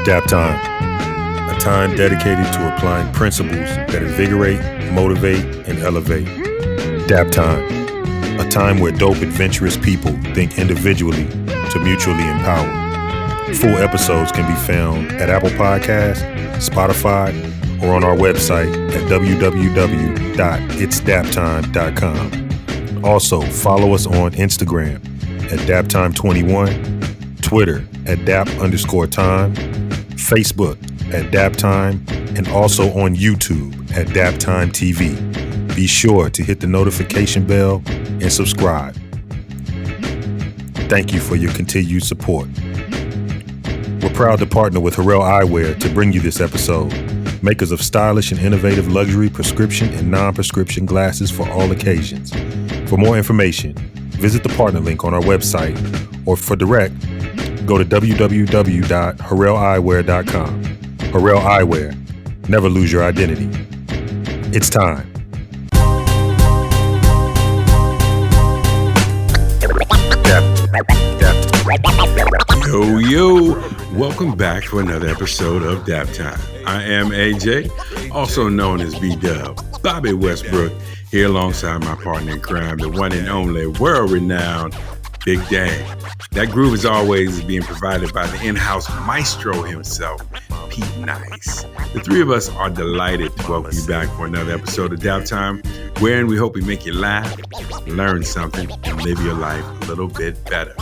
Daptime, a time dedicated to applying principles that invigorate, motivate, and elevate. Daptime, a time where dope, adventurous people think individually to mutually empower. Full episodes can be found at Apple Podcasts, Spotify, or on our website at www.itsdaptime.com. Also, follow us on Instagram at Daptime21, Twitter at Dap_time, Facebook at Daptime, and also on YouTube at Daptime TV. Be sure to hit the notification bell and subscribe. Thank you for your continued support. We're proud to partner with Harrell Eyewear to bring you this episode, makers of stylish and innovative luxury prescription and non-prescription glasses for all occasions. For more information, visit the partner link on our website, or for direct, go to www.harrelleyewear.com. Harrell Eyewear. Never lose your identity. It's time. Yo, welcome back to another episode of Daptime. I am AJ, also known as B-Dub, Bobby Westbrook, here alongside my partner in crime, the one and only world-renowned Big Dang. That groove is always being provided by the in-house maestro himself, Pete Nice. The three of us are delighted to welcome you back for another episode of Daptime, wherein we hope we make you laugh, learn something, and live your life a little bit better.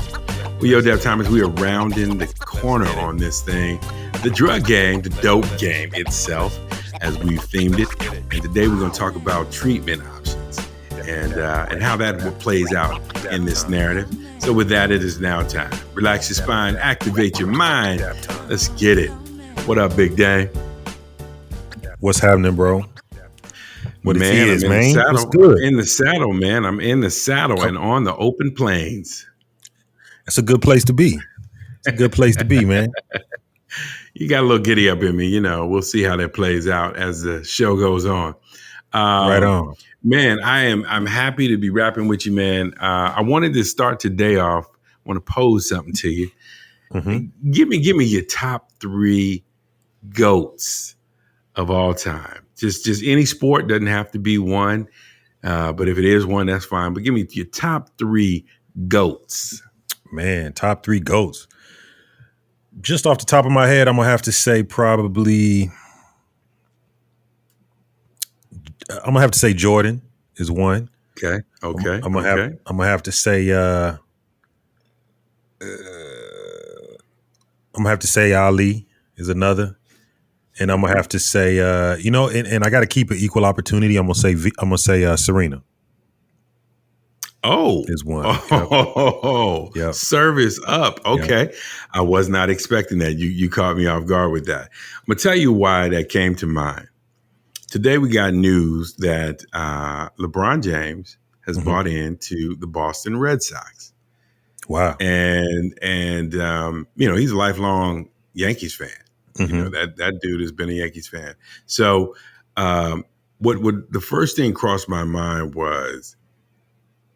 Well, yo, Daptimers, we are rounding the corner on this thing, the drug game, the dope game itself, as we've themed it. And today we're going to talk about treatment options and how that plays out in this narrative. So with that, it is now time. Relax your spine, activate your mind. Let's get it. What up, Big Dang? What's happening, bro? What man, it is, I'm in man? the saddle. What's good? I'm in the saddle, man. I'm in the saddle and on the open plains. That's a good place to be. It's a good place to be, man. You got a little giddy up in me, you know. We'll see how that plays out as the show goes on. Right on. Man, I'm happy to be rapping with you, man. I wanted to start today off. I want to pose something to you. Mm-hmm. Give me your top three GOATs of all time. Just any sport, doesn't have to be one. But if it is one, that's fine. But give me your top three GOATs. Man, top three GOATs. Just off the top of my head, I'm gonna have to say probably. I'm gonna have to say Jordan is one. Okay. I'm gonna have to say. I'm gonna have to say Ali is another, and I'm gonna have to say and I got to keep it equal opportunity. I'm gonna say Serena. Oh, is one. Yep. Service up. Okay. Yep. I was not expecting that. You caught me off guard with that. I'm going to tell you why that came to mind. Today we got news that LeBron James has bought into the Boston Red Sox. Wow. And he's a lifelong Yankees fan. Mm-hmm. You know, that dude has been a Yankees fan. So what the first thing crossed my mind was,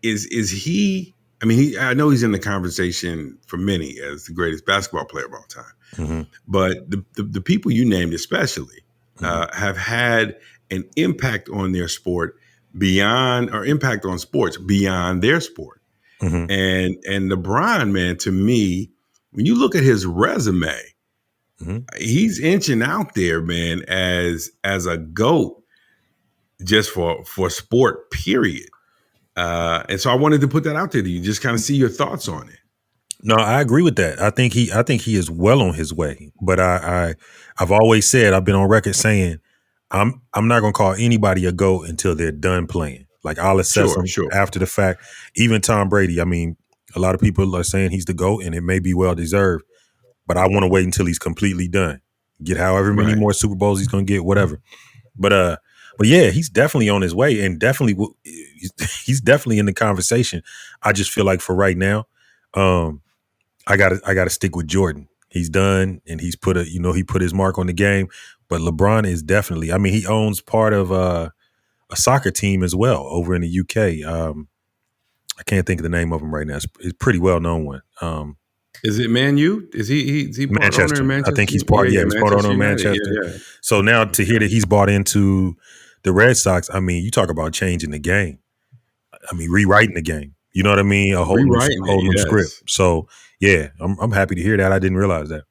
Is he? I mean, I know he's in the conversation for many as the greatest basketball player of all time. Mm-hmm. But the people you named, especially, have had an impact on their sport impact on sports beyond their sport. Mm-hmm. And LeBron, man, to me, when you look at his resume, he's inching out there, man, as a GOAT just for sport, period. And so I wanted to put that out there to you, just kind of see your thoughts on it. No, I agree with that. I think he is well on his way. But I've always said, I've been on record saying, I'm not gonna call anybody a GOAT until they're done playing. Like, I'll assess them after the fact. Even Tom Brady. I mean, a lot of people are saying he's the GOAT, and it may be well deserved. But I want to wait until he's completely done. Get however many more Super Bowls he's gonna get, whatever. But yeah, he's definitely on his way, and he's definitely in the conversation. I just feel like for right now, I gotta stick with Jordan. He's done, and he's he put his mark on the game. But LeBron is definitely. I mean, he owns part of a soccer team as well over in the UK. I can't think of the name of him right now. It's a pretty well known one. Is it Man U? Is he part owner in Manchester. I think Manchester? he's Yeah, part. Yeah, yeah, he's part owner Manchester of United. Manchester. Yeah, So now to hear that he's bought into the Red Sox, I mean, you talk about changing the game. I mean, rewriting the game. You know what I mean? A rewriting it. whole new script. Yes. So yeah, I'm happy to hear that. I didn't realize that.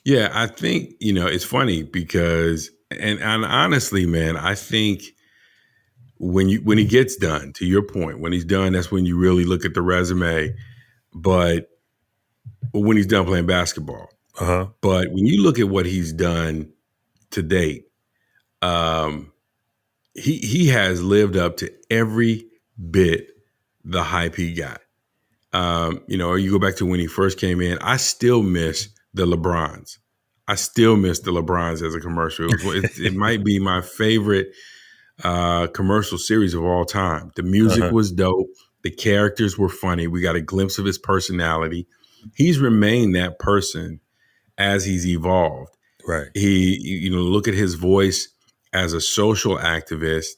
Yeah, I think it's funny because and honestly, man, I think when he gets done, to your point, when he's done, that's when you really look at the resume. But when he's done playing basketball, Uh huh. but when you look at what he's done to date, um, he has lived up to every bit the hype he got. Or you go back to when he first came in. I still miss the LeBrons. I still miss the LeBrons as a commercial. It might be my favorite commercial series of all time. The music Uh-huh. was dope. The characters were funny. We got a glimpse of his personality. He's remained that person as he's evolved. Right. Look at his voice as a social activist.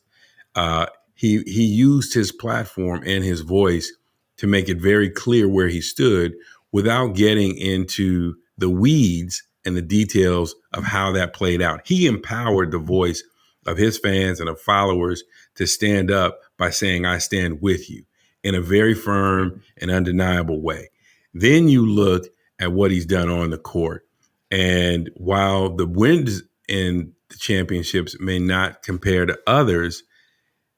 He used his platform and his voice to make it very clear where he stood without getting into the weeds and the details of how that played out. He empowered the voice of his fans and of followers to stand up by saying, "I stand with you," in a very firm and undeniable way. Then you look at what he's done on the court. And while the wins in the championships may not compare to others,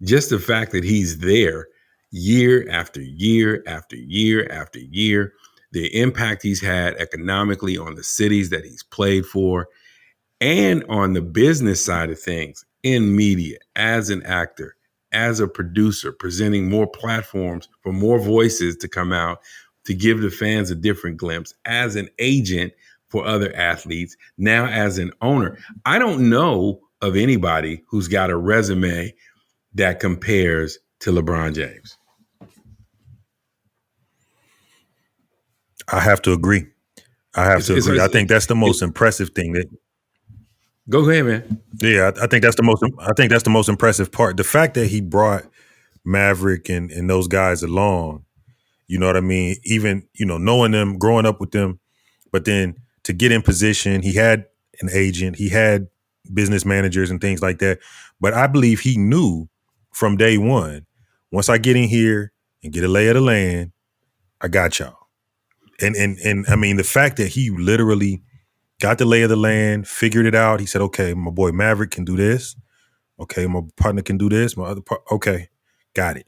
just the fact that he's there year after year after year after year, the impact he's had economically on the cities that he's played for, and on the business side of things in media, as an actor, as a producer, presenting more platforms for more voices to come out to give the fans a different glimpse, as an agent for other athletes, now as an owner. I don't know of anybody who's got a resume that compares to LeBron James. I have to agree. I have It's, to it's, agree. I it's, think that's the most it, impressive thing. That Go ahead, man. yeah, I think that's the most. I think that's the most impressive part. The fact that he brought Maverick and those guys along. You know what I mean? Even knowing them, growing up with them, but then to get in position, he had an agent, he had business managers and things like that. But I believe he knew from day one, once I get in here and get a lay of the land, I got y'all. And I mean the fact that he literally got the lay of the land, figured it out. He said, "Okay, my boy Maverick can do this. Okay, my partner can do this. My other part, okay, got it."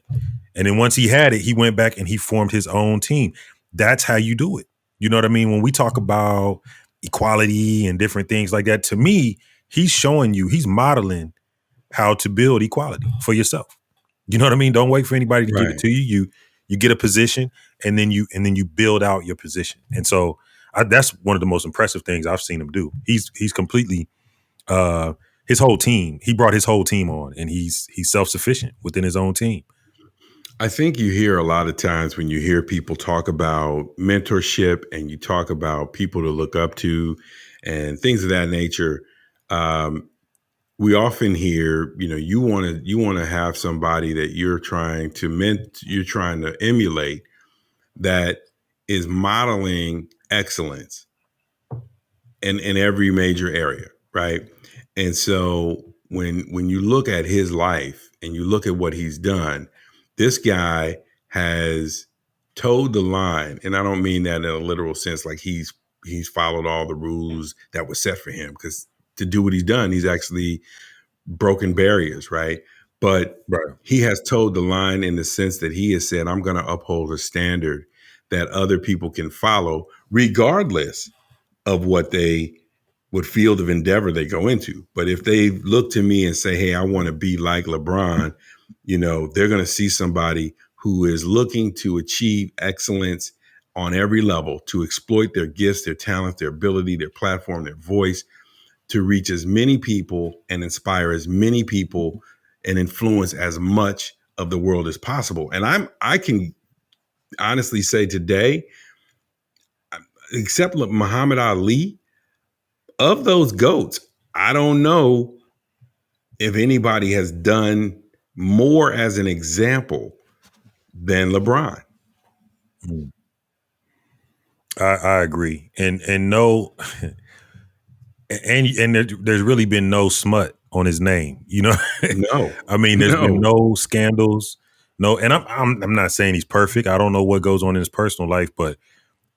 And then once he had it, he went back and he formed his own team. That's how you do it. You know what I mean? When we talk about equality and different things like that, to me, he's showing you, he's modeling how to build equality for yourself. You know what I mean? Don't wait for anybody to give it Right. to you. You get a position and then you build out your position. And so that's one of the most impressive things I've seen him do. He's completely uh his whole team. He brought his whole team on, and he's self sufficient within his own team. I think you hear a lot of times when you hear people talk about mentorship and you talk about people to look up to and things of that nature. Um, we often hear, you want to have somebody that you're trying to emulate that is modeling excellence in every major area, right? And so when you look at his life and you look at what he's done, this guy has towed the line, and I don't mean that in a literal sense, like he's followed all the rules that were set for him, because to do what he's done, he's actually broken barriers, right? But Right. he has towed the line in the sense that he has said, "I'm going to uphold a standard that other people can follow, regardless of what field of endeavor they go into. But if they look to me and say, hey, I want to be like LeBron, they're going to see somebody who is looking to achieve excellence on every level, to exploit their gifts, their talents, their ability, their platform, their voice, to reach as many people and inspire as many people and influence as much of the world as possible." And I can honestly say today, except Muhammad Ali, of those GOATs, I don't know if anybody has done more as an example than LeBron. Mm. I agree, and no, and there's really been no smut on his name. You know, No, I mean, there's been no. no scandals, no, and I'm not saying he's perfect. I don't know what goes on in his personal life, but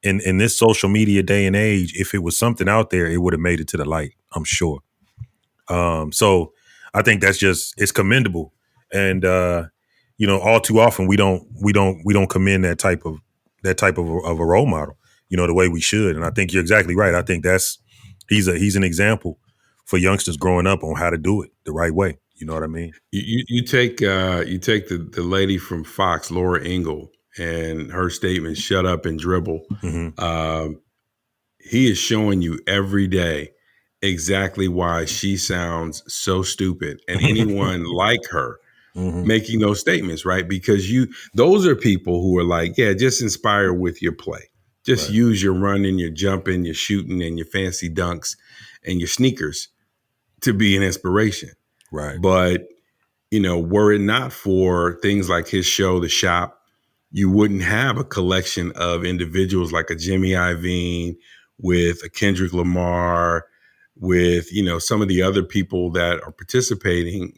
in this social media day and age, if it was something out there, it would have made it to the light. I'm sure. So I think that's just it's commendable, and all too often we don't commend that type of a role model, the way we should. And I think you're exactly right. I think he's an example for youngsters growing up on how to do it the right way. You know what I mean? You take the lady from Fox, Laura Ingle, and her statement, "Shut up and dribble." Mm-hmm. Um, he is showing you every day exactly why she sounds so stupid, and anyone like her Mm-hmm. making those statements, right? Because those are people who are like, yeah, just inspire with your play. Just Right. use your running, your jumping, your shooting, and your fancy dunks and your sneakers to be an inspiration. Right. But were it not for things like his show, The Shop, you wouldn't have a collection of individuals like a Jimmy Iovine, with a Kendrick Lamar, with some of the other people that are participating,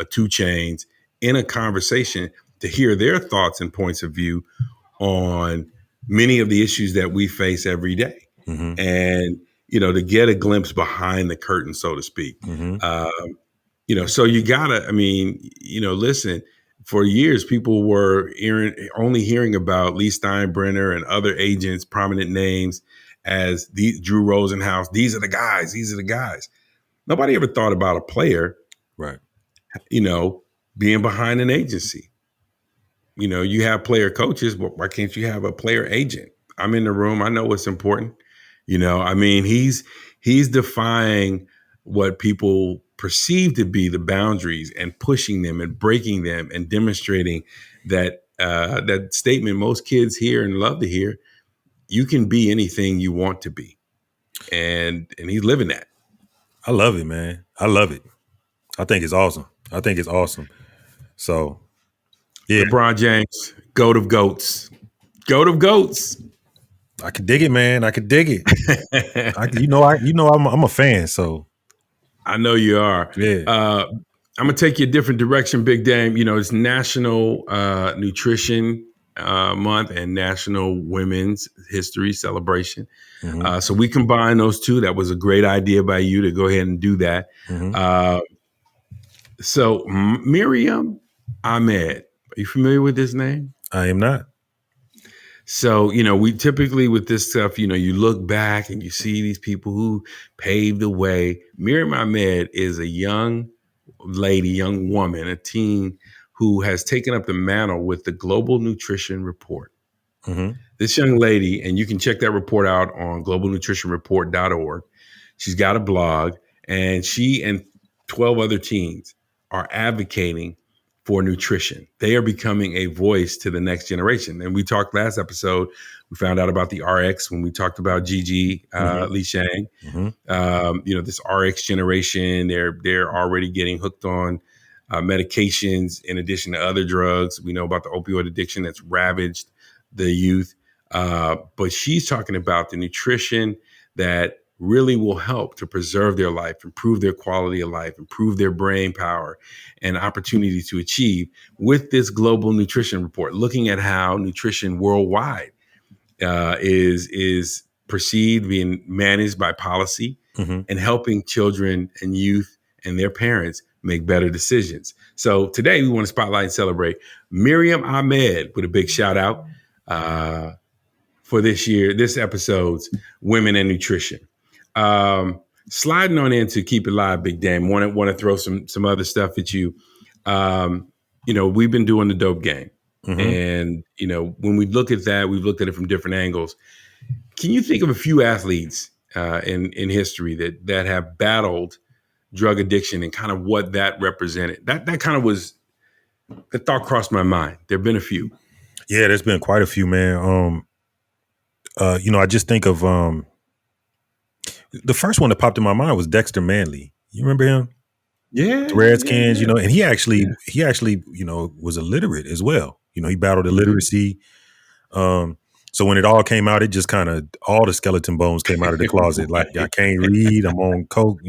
a Two Chains, in a conversation to hear their thoughts and points of view on many of the issues that we face every day, Mm-hmm. and to get a glimpse behind the curtain, so to speak. Mm-hmm. Um, so you gotta, I mean, listen, for years, people were only hearing about Lee Steinbrenner and other agents, prominent names, as the Drew Rosenhaus. These are the guys. These are the guys. Nobody ever thought about a player, Right. you know, being behind an agency. You have player coaches, but why can't you have a player agent? I'm in the room. I know what's important. I mean, he's defying what people perceive to be the boundaries and pushing them and breaking them and demonstrating that statement most kids hear and love to hear. You can be anything you want to be, and he's living that. I love it, man. I love it. I think it's awesome. I think it's awesome. So yeah, LeBron James, goat of goats, goat of goats. I could dig it, man. I could dig it. I'm a fan. So I know you are. yeah. I'm gonna take you a different direction, Big Dame. It's National Nutrition Month and National Women's History Celebration. Mm-hmm. So we combine those two. That was a great idea by you to go ahead and do that. Mm-hmm. Miriam Ahmed, are you familiar with this name? I am not. So, we typically with this stuff, you look back and you see these people who paved the way. Miriam Ahmed is a young lady, young woman, a teen who has taken up the mantle with the Global Nutrition Report. Mm-hmm. This young lady, and you can check that report out on globalnutritionreport.org. She's got a blog, and she and 12 other teens are advocating for nutrition. They are becoming a voice to the next generation. And we talked last episode, we found out about the RX when we talked about Gigi Mm-hmm. Li Shang. Mm-hmm. This RX generation, they're already getting hooked on medications in addition to other drugs. We know about the opioid addiction that's ravaged the youth. But she's talking about the nutrition that really will help to preserve their life, improve their quality of life, improve their brain power and opportunity to achieve with this global nutrition report, looking at how nutrition worldwide is perceived, being managed by policy, Mm-hmm. and helping children and youth and their parents make better decisions. So today we want to spotlight and celebrate Miriam Ahmed with a big shout out for this episode's Women and Nutrition. Sliding on into Keep It Live, Big Dame. Want to throw some other stuff at you. We've been doing the dope game. Mm-hmm. And, when we look at that, we've looked at it from different angles. Can you think of a few athletes in history that have battled drug addiction and kind of what that represented? That kind of was, the thought crossed my mind. There have been a few. Yeah, there's been quite a few, man. I just think of the first one that popped in my mind was Dexter Manley. You remember him? Yeah, Redskins, yeah. and he actually was illiterate as well. He battled Mm-hmm. illiteracy. So when it all came out, it just kind of all the skeleton bones came out of the closet. Like I can't read. I'm on coke.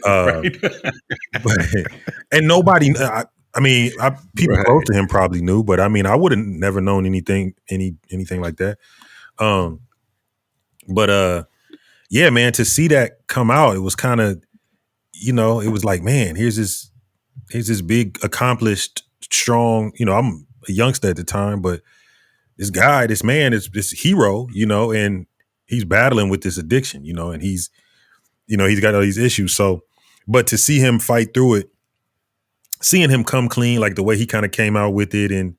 Uh, Right. but and nobody. I mean, people close Right. to him probably knew, but I mean, I would have never known anything like that. Um, but yeah, man, to see that come out, it was kind of, it was like, man, here's this big, accomplished, strong. I'm a youngster at the time, but this man is this hero, and he's battling with this addiction, and he's got all these issues. So, but to see him fight through it, seeing him come clean, like the way he kind of came out with it and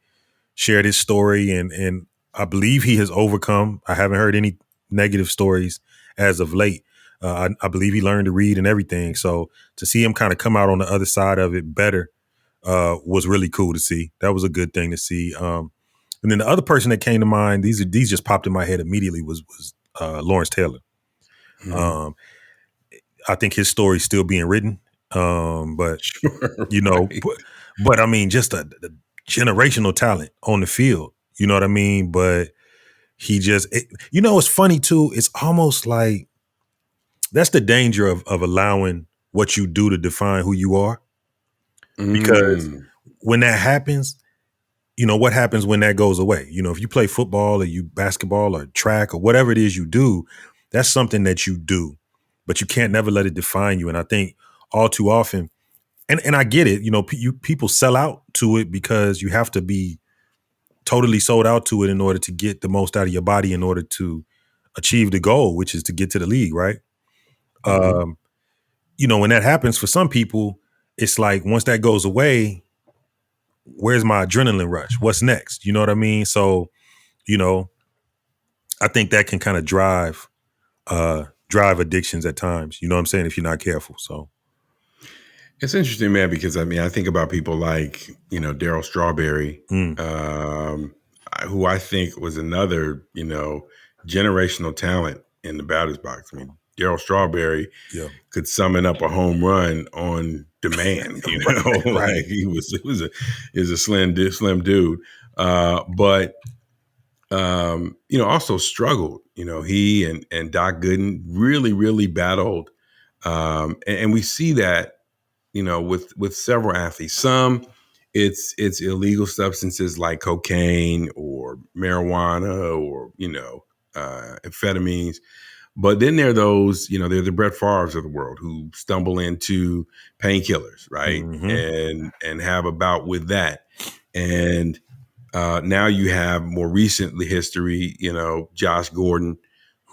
shared his story, and I believe he has overcome. I haven't heard any negative stories as of late. I believe he learned to read and everything. So to see him kind of come out on the other side of it better was really cool to see. That was a good thing to see. And then the other person that came to mind, these just popped in my head immediately, was Lawrence Taylor. Mhm. Um, I think his story's still being written, but Sure. you know, Right. but, but I mean, just a generational talent on the field. You know what I mean? But he just, it's funny too. It's almost like that's the danger of allowing what you do to define who you are, because Mm. when that happens, what happens when that goes away? If you play football or you basketball or track or whatever it is you do, that's something that you do, but you can't never let it define you. And I think all too often, and I get it, people sell out to it because you have to be totally sold out to it in order to get the most out of your body in order to achieve the goal, which is to get to the league, right? Mhm. Um, when that happens for some people, it's like once that goes away, where's my adrenaline rush? What's next? You know what I mean? So, you know, I think that can kind of drive addictions at times. You know what I'm saying? If you're not careful. So It's interesting, man, because I mean, I think about people like, Daryl Strawberry, mm, who I think was another, generational talent in the batter's box. I mean, Daryl Strawberry yeah. could summon up a home run on demand, Right, like right. he was a slim dude. But also struggled. He and Doc Gooden really, really battled. And we see that, with several athletes. Some it's illegal substances like cocaine or marijuana or, amphetamines. But then there are those, they're the Brett Favres of the world who stumble into painkillers, right? Mm-hmm. And have a bout with that. And now you have more recently history, Josh Gordon,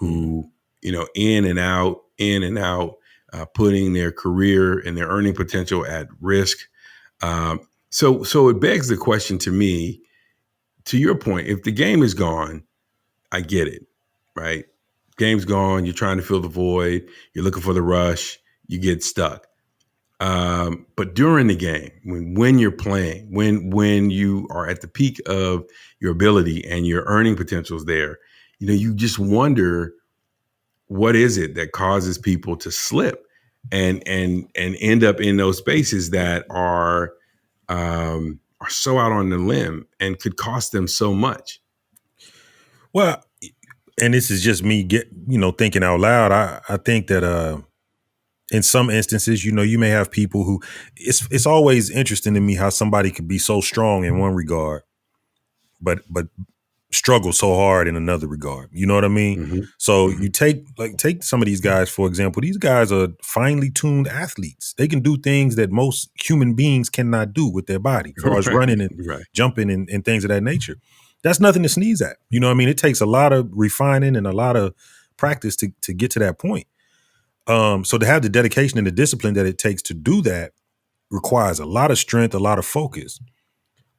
Mm-hmm. who, in and out, putting their career and their earning potential at risk. So it begs the question to me, to your point, if the game is gone, I get it, right? Game's gone. You're trying to fill the void. You're looking for the rush. You get stuck. But during the game, when you're playing, when you are at the peak of your ability and your earning potential is there, you just wonder, what is it that causes people to slip and end up in those spaces that are so out on the limb and could cost them so much. Well, and this is just me thinking out loud. I think that in some instances, you may have people who it's always interesting to me how somebody could be so strong in one regard, but struggle so hard in another regard. You know what I mean? Hmm. So Hmm. you take some of these guys, for example. These guys are finely tuned athletes. They can do things that most human beings cannot do with their body, as far as Right, running and right. jumping and things of that nature. That's nothing to sneeze at. You know what I mean? It takes a lot of refining and a lot of practice to get to that point. So to have the dedication and the discipline that it takes to do that requires a lot of strength, a lot of focus.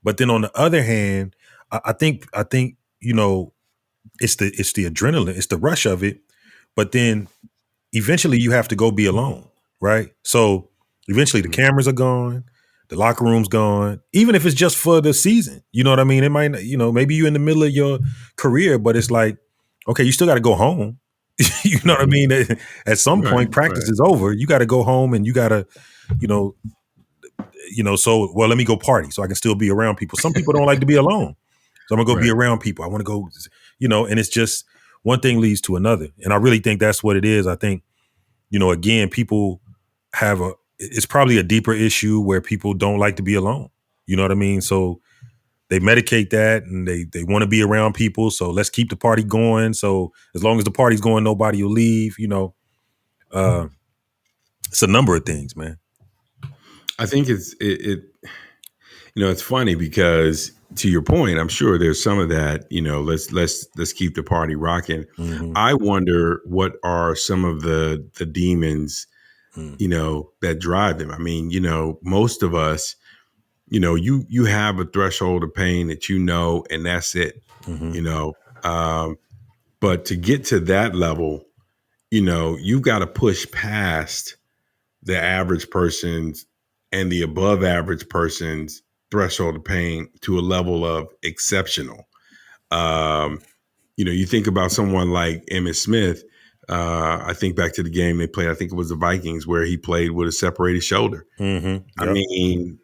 But then on the other hand, I think it's the adrenaline, it's the rush of it. But then eventually you have to go be alone, right? So eventually the Mhm. cameras are gone, the locker room's gone, even if it's just for the season. You know what I mean? It might, maybe you're in the middle of your career, but it's like, okay, you still got to go home. You know what I Mhm. mean? At some Right, point, practice right, is over. You got to go home and you got to, you know, so well, let me go party so I can still be around people. Some people don't like to be alone. So I'm gonna go be right. around people. I want to go, and it's just one thing leads to another. And I really think that's what it is. I think, again, people it's probably a deeper issue where people don't like to be alone. You know what I mean? So they medicate that and they want to be around people. So let's keep the party going. So as long as the party's going, nobody will leave, uh, it's a number of things, man. I think it's funny because to your point, I'm sure there's some of that, let's keep the party rocking. Mm-hmm. I wonder what are some of the demons, that drive them. I mean, most of us, you have a threshold of pain that and that's it, Mm-hmm. but to get to that level, you've got to push past the average person's and the above average person's threshold of pain to a level of exceptional. You think about someone like Emmitt Smith. I think back to the game they played. I think it was the Vikings where he played with a separated shoulder. Mm-hmm. I Yep. mean,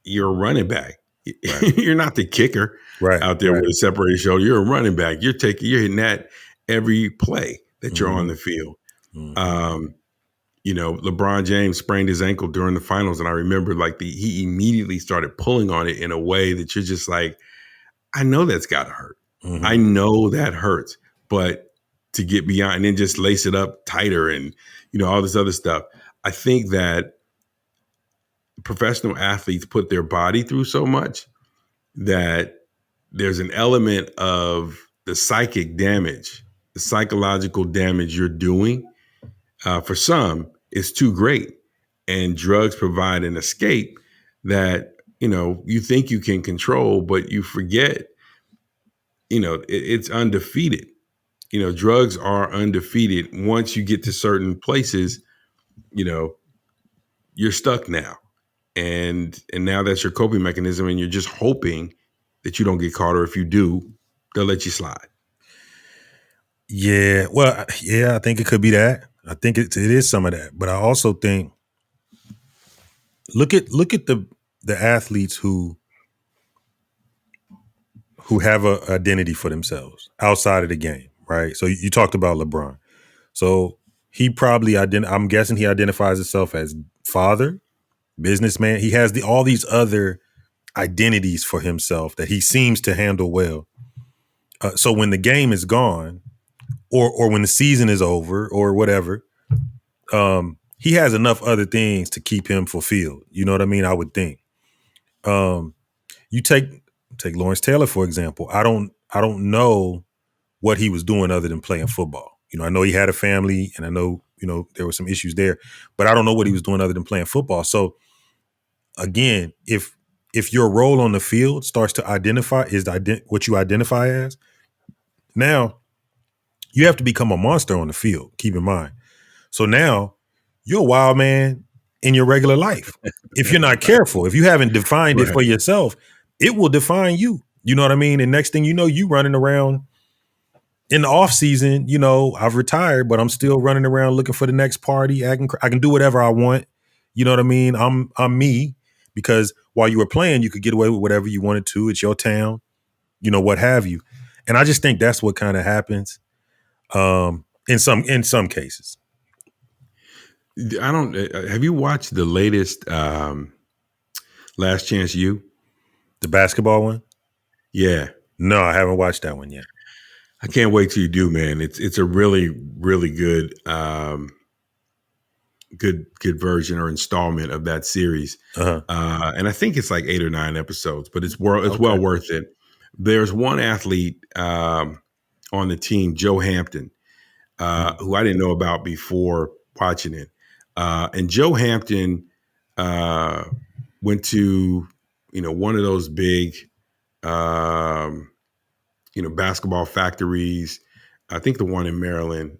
you're a running back. Right. You're not the kicker out there with a separated shoulder. You're a running back. You're hitting that every play that you're on the field. Mm-hmm. LeBron James sprained his ankle during the finals, and I remember he immediately started pulling on it in a way that you're just like, I know that's got to hurt. Mm-hmm. I know that hurts, but to get beyond and then just lace it up tighter and all this other stuff. I think that professional athletes put their body through so much that there's an element of the psychic damage, the psychological damage you're doing. For some, is too great, and drugs provide an escape that you think you can control, but you forget. It's undefeated. Drugs are undefeated. Once you get to certain places, you're stuck now, and now that's your coping mechanism, and you're just hoping that you don't get caught, or if you do, they'll let you slide. Yeah, well, yeah, I think it could be that. I think it is some of that, but I also think look at the athletes who have a identity for themselves outside of the game, right? So you talked about LeBron. So he probably I'm guessing he identifies himself as father, businessman. He has all these other identities for himself that he seems to handle well. So when the game is gone, or when the season is over, or whatever, he has enough other things to keep him fulfilled. You know what I mean? I would think. You take Lawrence Taylor for example. I don't know what he was doing other than playing football. I know he had a family, and I know there were some issues there, but I don't know what he was doing other than playing football. So again, if your role on the field starts to identify what you identify as, now you have to become a monster on the field. Keep in mind. So now you're a wild man in your regular life. If you're not careful, if you haven't defined it for yourself, it will define you. You know what I mean? And next thing you know, you running around in the off season. I've retired, but I'm still running around looking for the next party. I can do whatever I want. You know what I mean? I'm me, because while you were playing, you could get away with whatever you wanted to. It's your town, what have you. And I just think that's what kind of happens in some cases. I don't. Have you watched the latest Last Chance U? The basketball one? Yeah. No, I haven't watched that one yet. I can't wait till you do, man. It's a really, really good good version or installment of that series. And I think it's like 8 or 9 episodes, but it's well worth it. There's one athlete on the team, Joe Hampton, who I didn't know about before watching it. And Joe Hampton went to, one of those big, basketball factories. I think the one in Maryland.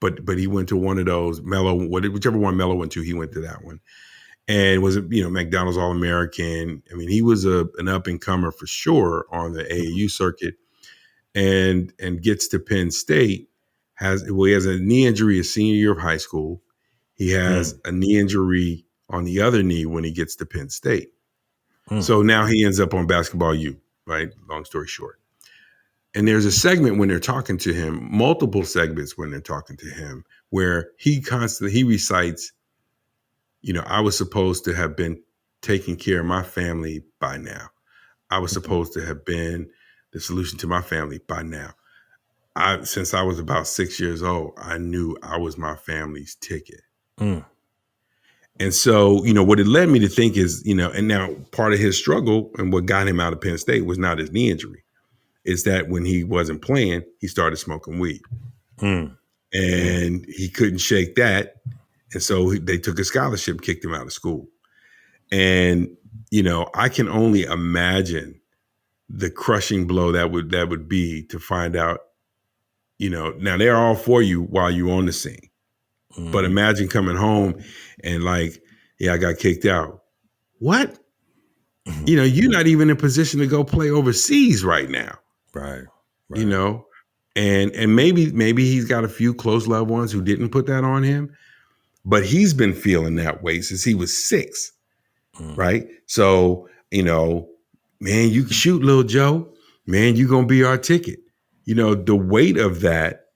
But he went to one of those whichever one Melo went to, he went to that one. And was McDonald's All-American. I mean, he was an up and comer for sure on the AAU circuit, and gets to Penn State. He has a knee injury his senior year of high school. He has a knee injury on the other knee when he gets to Penn State. So now he ends up on Basketball U, right? Long story short. And there's a segment when they're talking to him, multiple segments when they're talking to him, where he recites, I was supposed to have been taking care of my family by now. I was supposed to have been the solution to my family by now. Since I was about 6 years old, I knew I was my family's ticket. Mm. And so, what it led me to think is, and now part of his struggle and what got him out of Penn State was not his knee injury. It's that when he wasn't playing, he started smoking weed. Mm. And he couldn't shake that. And so they took a scholarship, kicked him out of school. And, I can only imagine the crushing blow that would be to find out, now they're all for you while you're on the scene. But imagine coming home and like, yeah, I got kicked out. What? You're not even in position to go play overseas right now. Right. And maybe he's got a few close loved ones who didn't put that on him, but he's been feeling that way since he was 6. Right. So, man, you can shoot, little Joe. Man, you're going to be our ticket. The weight of that,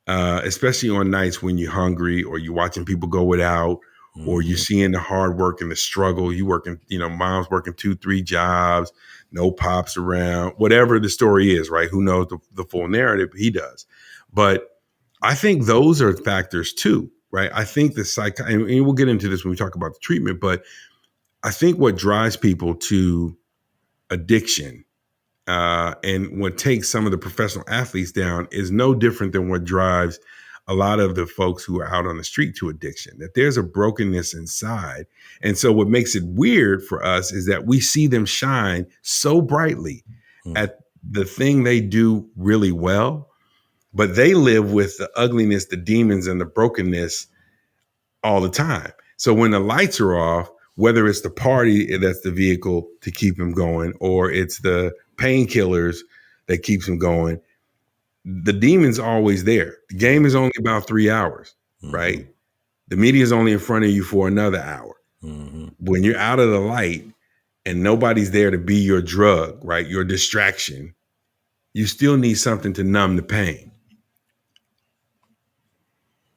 especially on nights when you're hungry or you're watching people go without, or you're seeing the hard work and the struggle. You working, mom's working 2-3 jobs, no pops around, whatever the story is, right? Who knows the full narrative? He does. But I think those are factors too, right? I think and we'll get into this when we talk about the treatment, but I think what drives people to addiction and what takes some of the professional athletes down is no different than what drives a lot of the folks who are out on the street to addiction, that there's a brokenness inside. And so what makes it weird for us is that we see them shine so brightly at the thing they do really well, but they live with the ugliness, the demons, and the brokenness all the time. So when the lights are off, whether it's the party that's the vehicle to keep him going, or it's the painkillers that keeps him going, the demon's always there. The game is only about 3 hours, right? The media is only in front of you for another hour. When you're out of the light and nobody's there to be your drug, right? Your distraction, you still need something to numb the pain.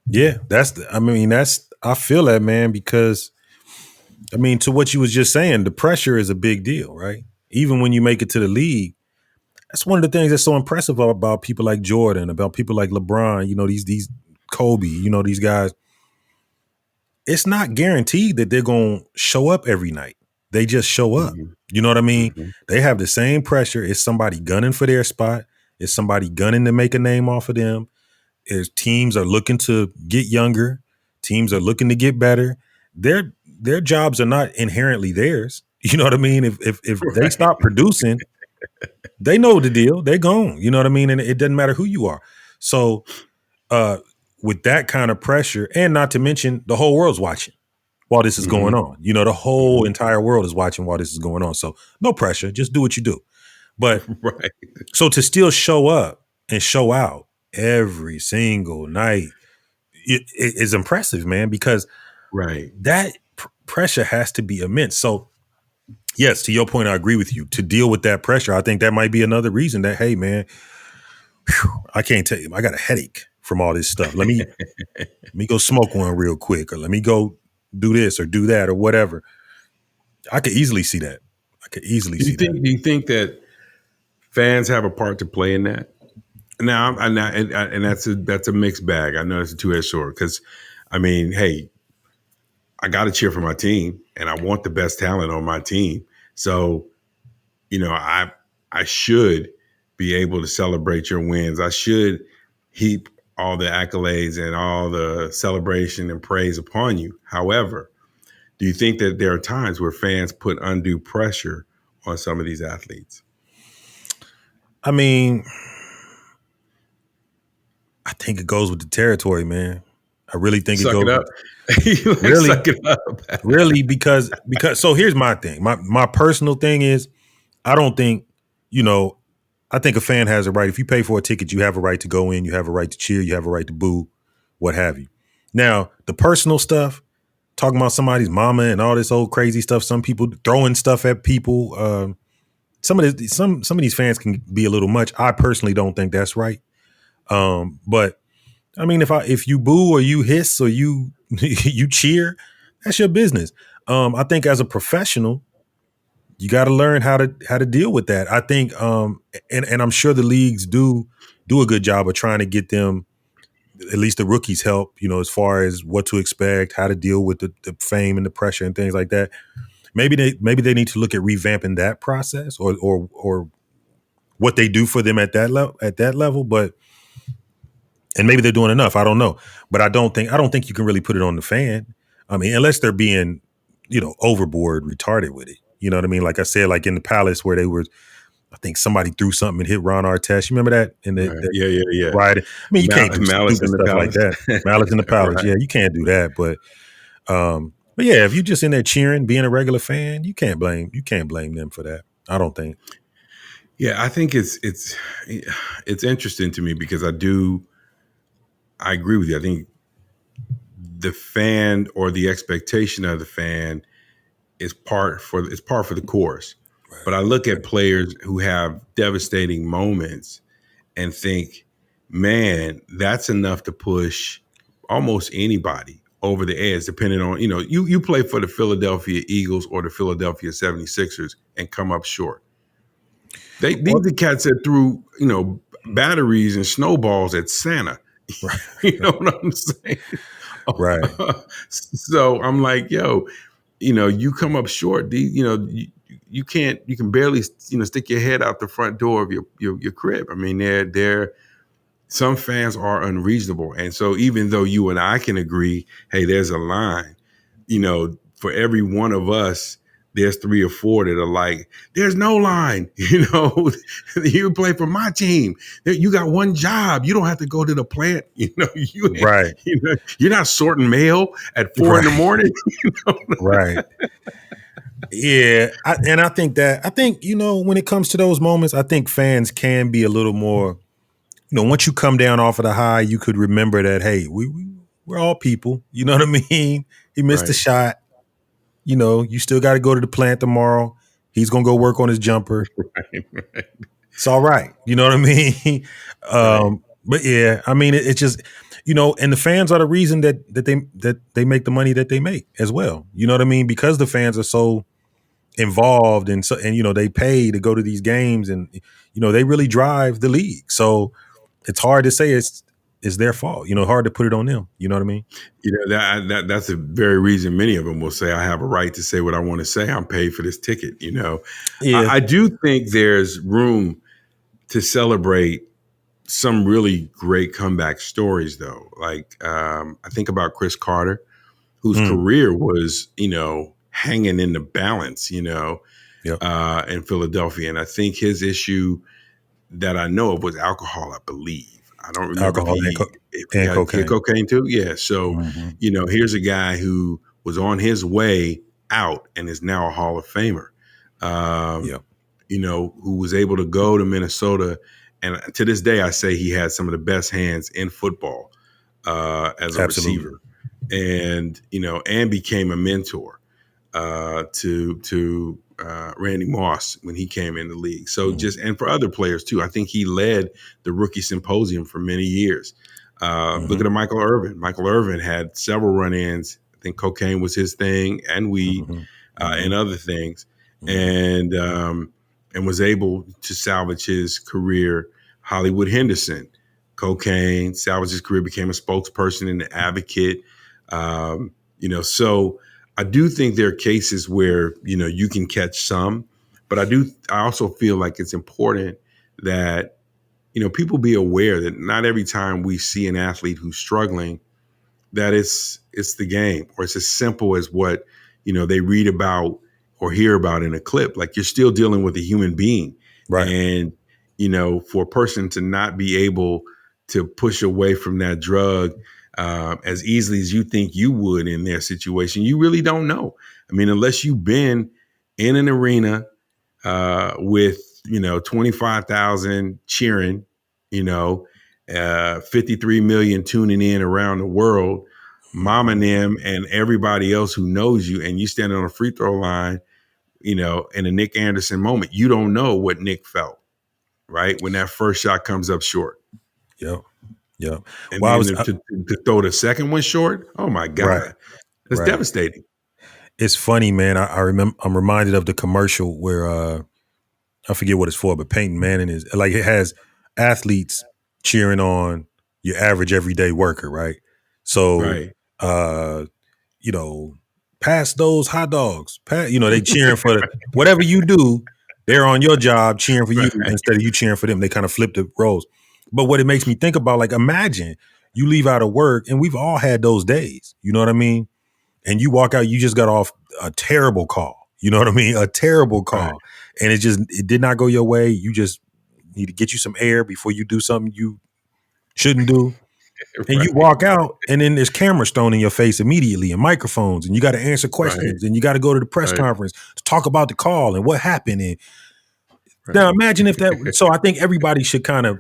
Yeah, I feel that, man, because to what you was just saying, the pressure is a big deal, right? Even when you make it to the league, that's one of the things that's so impressive about people like Jordan, about people like LeBron, these Kobe, these guys. It's not guaranteed that they're going to show up every night. They just show up. You know what I mean? They have the same pressure. It's somebody gunning for their spot. It's somebody gunning to make a name off of them. Teams are looking to get younger. Teams are looking to get better. Their jobs are not inherently theirs. You know what I mean? If they stop producing, they know the deal. They're gone. You know what I mean? And it doesn't matter who you are. So with that kind of pressure, and not to mention the whole world's watching while this is going on. The whole entire world is watching while this is going on. So no pressure. Just do what you do. But right. So to still show up and show out every single night is impressive, man, because that pressure has to be immense. So yes, to your point, I agree with you. To deal with that pressure, I think that might be another reason that, hey, man, I can't tell you, I got a headache from all this stuff. Let me go smoke one real quick, or let me go do this or do that or whatever. I could easily see that. Do you think that fans have a part to play in that? Now, and that's a mixed bag. I know it's a two-edged sword because, hey, I got to cheer for my team, and I want the best talent on my team. So, I should be able to celebrate your wins. I should heap all the accolades and all the celebration and praise upon you. However, do you think that there are times where fans put undue pressure on some of these athletes? I think it goes with the territory, man. I really think suck it goes. It up. Really, suck it up. Really, because so here's my thing. My personal thing is, I don't think, I think a fan has a right. If you pay for a ticket, you have a right to go in. You have a right to cheer. You have a right to boo, what have you. Now, the personal stuff, talking about somebody's mama and all this old crazy stuff, some people throwing stuff at people, some of these fans can be a little much. I personally don't think that's right. But I mean, if you boo or you hiss or you you cheer, that's your business. I think as a professional, you got to learn how to deal with that. I think, and I'm sure the leagues do a good job of trying to get them, at least the rookies, help. As far as what to expect, how to deal with the fame and the pressure and things like that. Maybe they need to look at revamping that process or what they do for them at that level But and maybe they're doing enough. I don't know, but I don't think you can really put it on the fan. I mean, unless they're being, overboard retarded with it. You know what I mean? Like I said, like in the Palace where they were, I think somebody threw something and hit Ron Artest. You remember that? In Right. Yeah, yeah, yeah. riot. I mean, you can't do Malice stupid in the stuff like Palace. that. Malice in the Palace. Right. Yeah, you can't do that. But yeah, if you're just in there cheering, being a regular fan, you can't blame them for that. I don't think. Yeah, I think it's interesting to me because I agree with you. I think the fan or the expectation of the fan is part for the course. But I look at players who have devastating moments and think, man, that's enough to push almost anybody over the edge, depending on, you play for the Philadelphia Eagles or the Philadelphia 76ers and come up short. These Well, the cats that threw, batteries and snowballs at Santa. right, You know what I'm saying? right, So I'm like, yo, you come up short. You can't, you can barely, stick your head out the front door of your crib. I mean, they're some fans are unreasonable, and so even though you and I can agree, hey, there's a line, for every one of us, there's three or four that are like, there's no line, you play for my team. You got one job. You don't have to go to the plant. right, You're not sorting mail at 4 in the right, morning. right. Yeah, I think when it comes to those moments, I think fans can be a little more. Once you come down off of the high, you could remember that. Hey, we're all people. You know what I mean? He missed a Right. shot. You still got to go to the plant tomorrow. He's gonna go work on his jumper. Right. It's all right. You know what I mean? Right. But yeah, I mean, it's just, and the fans are the reason that they make the money that they make as well. You know what I mean? Because the fans are so involved and they pay to go to these games and they really drive the league. So it's hard to say it's their fault. Hard to put it on them. You know what I mean? That's the very reason many of them will say I have a right to say what I want to say. I'm paid for this ticket. Yeah. I do think there's room to celebrate some really great comeback stories, though. Like I think about Chris Carter, whose Mm. career was, hanging in the balance, Yep. in Philadelphia. And I think his issue that I know of was alcohol, I believe. I don't remember Alcohol and, if he and had cocaine. cocaine too. Yeah. So, Hmm. here's a guy who was on his way out and is now a Hall of Famer. Um, Yep. who was able to go to Minnesota. And to this day, I say he had some of the best hands in football as a Absolutely. receiver, and became a mentor to Randy Moss when he came in the league. So Mhm. and for other players too. I think he led the rookie symposium for many years. Look Mhm. at Michael Irvin. Michael Irvin had several run-ins. I think cocaine was his thing, and weed, Mhm. and Mhm. other things, Mhm. and was able to salvage his career. Hollywood Henderson, cocaine, salvaged his career, became a spokesperson and an advocate. So I do think there are cases where you can catch some, but I also feel like it's important that people be aware that not every time we see an athlete who's struggling that it's the game, or it's as simple as what they read about or hear about in a clip. Like, you're still dealing with a human being, Right. and for a person to not be able to push away from that drug as easily as you think you would in their situation, you really don't know. I mean, unless you've been in an arena with 25,000 cheering, 53 million tuning in around the world, mom and Mhm. them and everybody else who knows you, and you standing on a free throw line, in a Nick Anderson moment, you don't know what Nick felt, right? When that first shot comes up short. Yep. Yep. And Well, I then was to throw the second one short, oh my right. God, that's Right. devastating. It's funny, man. I remember. I'm reminded of the commercial where I forget what it's for, but Peyton Manning is like it has athletes cheering on your average everyday worker, right? So, Right. uh, you know, pass those hot dogs. They cheering for whatever you do. They're on your job cheering for you Right. instead of you cheering for them. They kind of flip the roles. But what it makes me think about, like, imagine you leave out of work, and we've all had those days. You know what I mean? And you walk out, you just got off a terrible call. You know what I mean? A terrible Right. call. And it did not go your way. You just need to get you some air before you do something you shouldn't do. And you Right. walk out, and then there's cameras thrown in your face immediately and microphones, and you got to answer Right. questions, and you got to go to the press Right. conference to talk about the call and what happened. And now Right. imagine if that. So I think everybody should kind of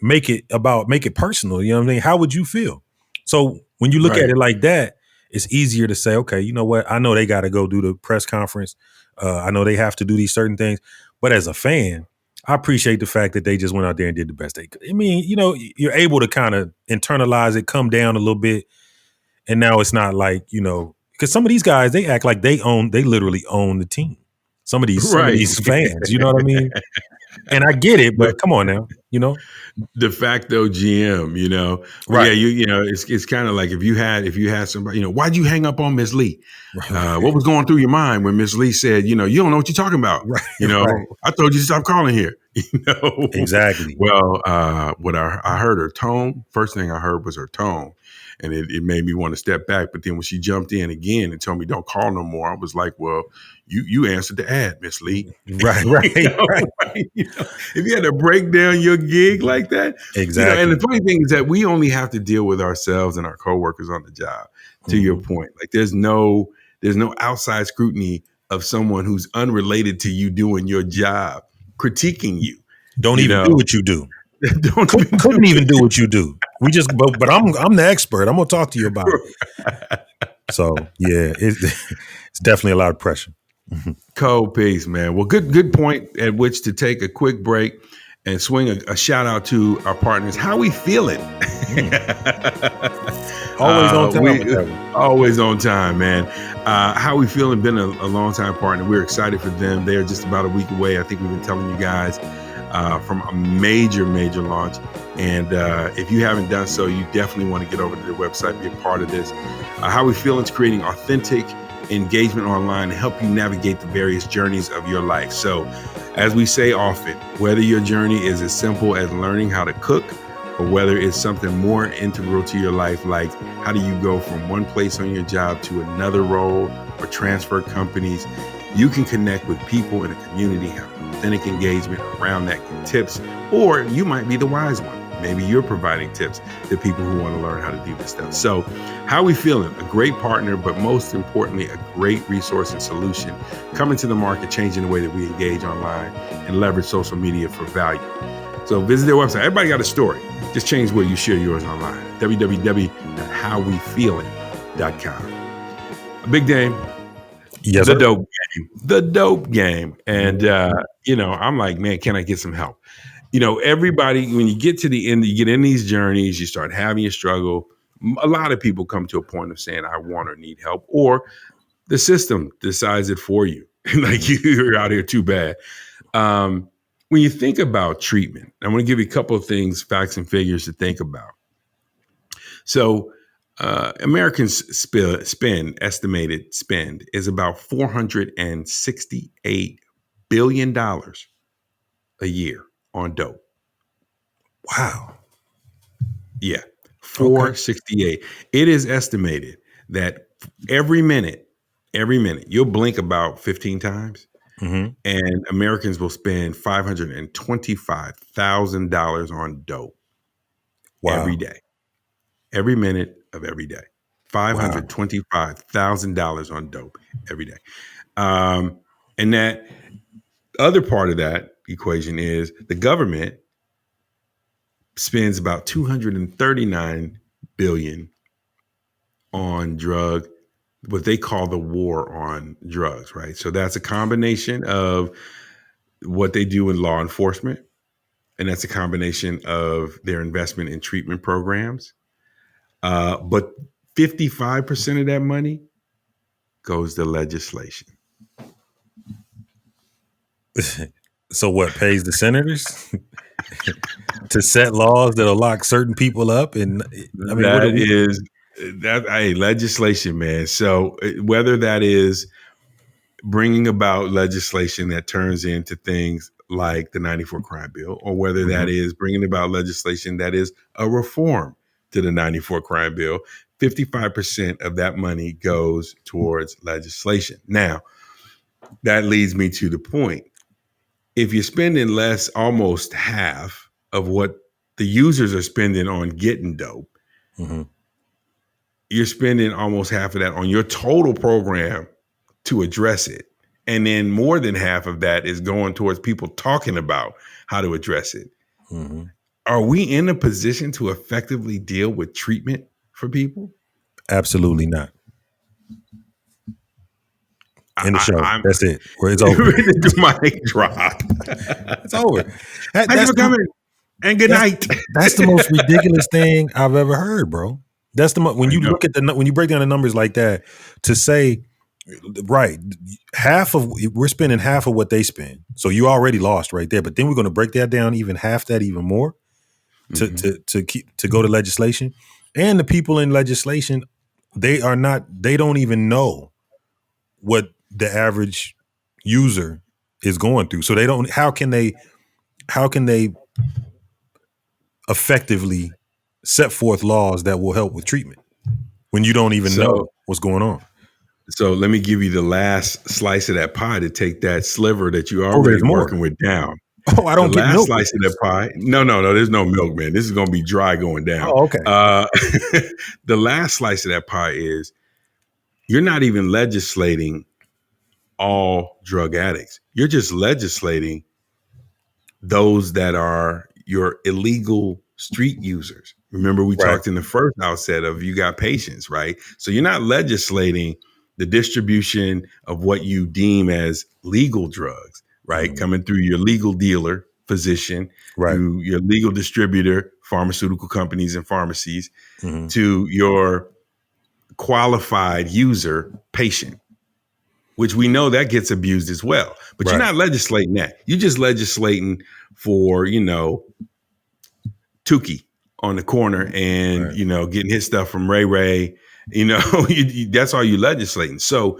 make it personal. You know what I mean? How would you feel? So when you look at Right. it like that, it's easier to say, okay, you know what? I know they got to go do the press conference. I know they have to do these certain things. But as a fan, I appreciate the fact that they just went out there and did the best they could. I mean, you're able to kind of internalize it, come down a little bit. And now it's not like, because some of these guys, they act like they literally own the team. Some of Right. these fans, you know what I mean? And I get it, but come on now. De facto GM, but yeah, Right. it's kind of like if you had somebody, why'd you hang up on Miss Lee? Right. What was going through your mind when Miss Lee said, you don't know what you're talking about? Right. Right. I told you to stop calling here. Exactly. Well, what I heard her tone. First thing I heard was her tone, and it made me want to step back. But then when she jumped in again and told me don't call no more, I was like, well, you answered the ad, Miss Lee. Right. you Right. know, Right. if you had to break down your gig like that, and the Exactly. funny thing is that we only have to deal with ourselves and our coworkers on the job. To your Mhm. point, like there's no outside scrutiny of someone who's unrelated to you doing your job critiquing you. Don't You even do know, what you do. don't even do Couldn't even do what you do. We just, but I'm the expert. I'm gonna talk to you about it. it. So yeah, it's definitely a lot of pressure. Cold piece, man. Well, good point at which to take a quick break and swing a shout out to our partners. How we feeling? Mm. Always on time with We that one. always on time, man. How we feeling? Been a long time partner. We're excited for them. They are just about a week away. I think we've been telling you guys from a major launch. And if you haven't done so, you definitely want to get over to their website, be a part of this. How we feeling is creating authentic engagement online to help you navigate the various journeys of your life. So, as we say often, whether your journey is as simple as learning how to cook, or whether it's something more integral to your life, like how do you go from one place on your job to another role or transfer companies, you can connect with people in a community, have authentic engagement around that, get tips, or you might be the wise one. Maybe you're providing tips to people who want to learn how to do this stuff. So how are we feeling? A great partner, but most importantly, a great resource and solution coming to the market, changing the way that we engage online and leverage social media for value. So visit their website. Everybody got a story. Just change where you share yours online. www.howwefeeling.com. A big game. Yes, The sir. dope game. And, I'm like, man, can I get some help? Everybody, when you get to the end, you get in these journeys, you start having a struggle. A lot of people come to a point of saying, I want or need help, or the system decides it for you. Like you're out here too bad. When you think about treatment, I want to give you a couple of things, facts and figures to think about. So Americans estimated spend is about $468 billion a year on dope. Wow. Yeah, Okay. 468. It is estimated that every minute, you'll blink about 15 times, Mm-hmm. and Americans will spend $525,000 on dope every Wow. day, every minute of every day. Wow. $525,000 on dope every day. And that other part of that equation is the government spends about 239 billion on drug what they call the war on drugs, right? So that's a combination of what they do in law enforcement, and that's a combination of their investment in treatment programs. But 55% of that money goes to legislation. So what pays the senators to set laws that'll lock certain people up? And I mean, what do That we? is that hey, legislation, man. So whether that is bringing about legislation that turns into things like the 94 crime bill, or whether that Mhm. is bringing about legislation that is a reform to the 94 crime bill, 55% of that money goes towards legislation. Now, that leads me to the point. If you're spending less, almost half of what the users are spending on getting dope, Mhm. you're spending almost half of that on your total program to address it. And then more than half of that is going towards people talking about how to address it. Mhm. Are we in a position to effectively deal with treatment for people? Absolutely not. In the show. I'm That's it. Where it's over. ready to do my drop. It's over. That, Thank you that's for coming and good that's night. that's the most ridiculous thing I've ever heard, bro. That's when I you know. look at when you break down the numbers like that, to say right, half of we're spending half of what they spend. So you already lost right there. But then we're going to break that down even half that even more Mhm. to keep to go to legislation. And the people in legislation, they don't even know what the average user is going through. So they don't how can they effectively set forth laws that will help with treatment when you don't even know So what's going on? so let me give you the last slice of that pie to take that sliver that you're Oh, already there's more. working with down. Oh, I The don't get last milk with slice of that this. pie. No, no, no. There's no milk, man. This is going to be dry going down. Oh, okay. The last slice of that pie is you're not even legislating all drug addicts. You're just legislating those that are your illegal street users. Remember, we Right. talked in the first outset of you got patients, right? So you're not legislating the distribution of what you deem as legal drugs, right? Mhm. Coming through your legal dealer, physician, Right. through your legal distributor, pharmaceutical companies and pharmacies, Mhm. to your qualified user, patient, which we know that gets abused as well. But you're Right. not legislating that. You're just legislating for, Tukey on the corner and, Right. getting his stuff from Ray Ray. That's all you legislating. So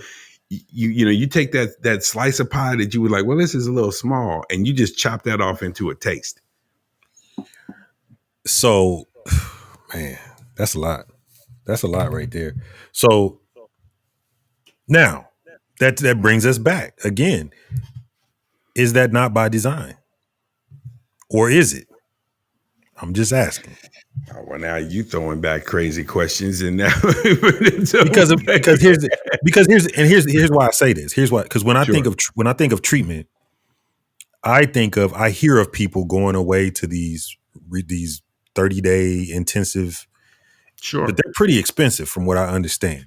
you take that slice of pie that you were like, well, this is a little small, and you just chop that off into a taste. So, man, that's a lot. That's a lot right there. So now that brings us back again. Is that not by design, or is it? I'm just asking Oh, well, now you throwing back crazy questions, and now because here's why I say this. Here's why, because when I think sure, of when I think of treatment, I hear of people going away to these 30-day intensive, but sure, they're pretty expensive from what I understand.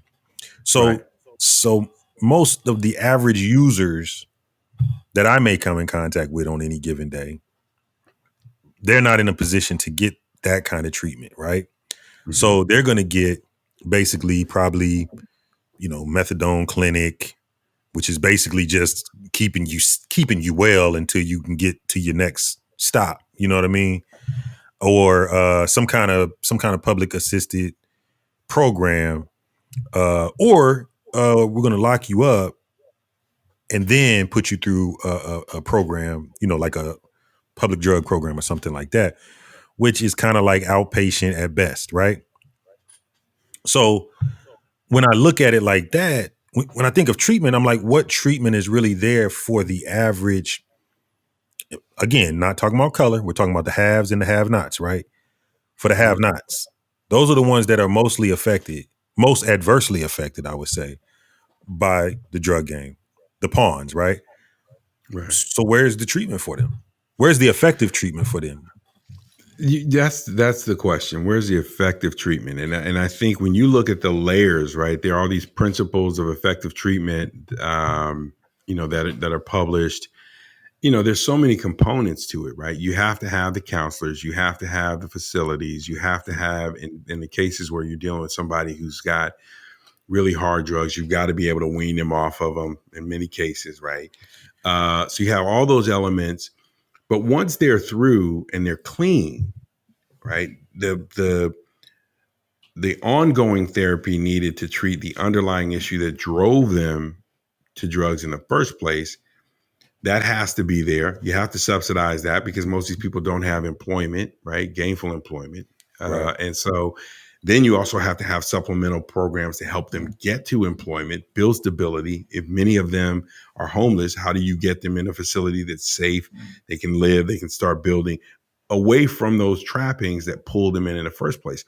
right, So most of the average users that I may come in contact with on any given day, they're not in a position to get that kind of treatment, right? hmm, So they're going to get basically probably, methadone clinic, which is basically just keeping you well until you can get to your next stop. You know what I mean? Or some kind of public assisted program, or we're going to lock you up and then put you through a program, like a public drug program or something like that, which is kind of like outpatient at best, right? So when I look at it like that, when I think of treatment, I'm like, what treatment is really there for the average? Again, not talking about color. We're talking about the haves and the have-nots, right? For the sure, have-nots, those are the ones that are mostly affected, most adversely affected, I would say, by the drug game, the pawns, right? right. So where's the treatment for them? Where's the effective treatment for them? That's the question. Where's the effective treatment? And I think when you look at the layers, right, there are all these principles of effective treatment, that are published. There's so many components to it, right? You have to have the counselors, you have to have the facilities, you have to have, in the cases where you're dealing with somebody who's got really hard drugs, you've got to be able to wean them off of them in many cases, right? So you have all those elements, but once they're through and they're clean, right? The ongoing therapy needed to treat the underlying issue that drove them to drugs in the first place, that has to be there. You have to subsidize that because most of these people don't have employment, right? Gainful employment. Right. And so then you also have to have supplemental programs to help them get to employment, build stability. If many of them are homeless, how do you get them in a facility that's safe? They can live, they can start building away from those trappings that pulled them in the first place.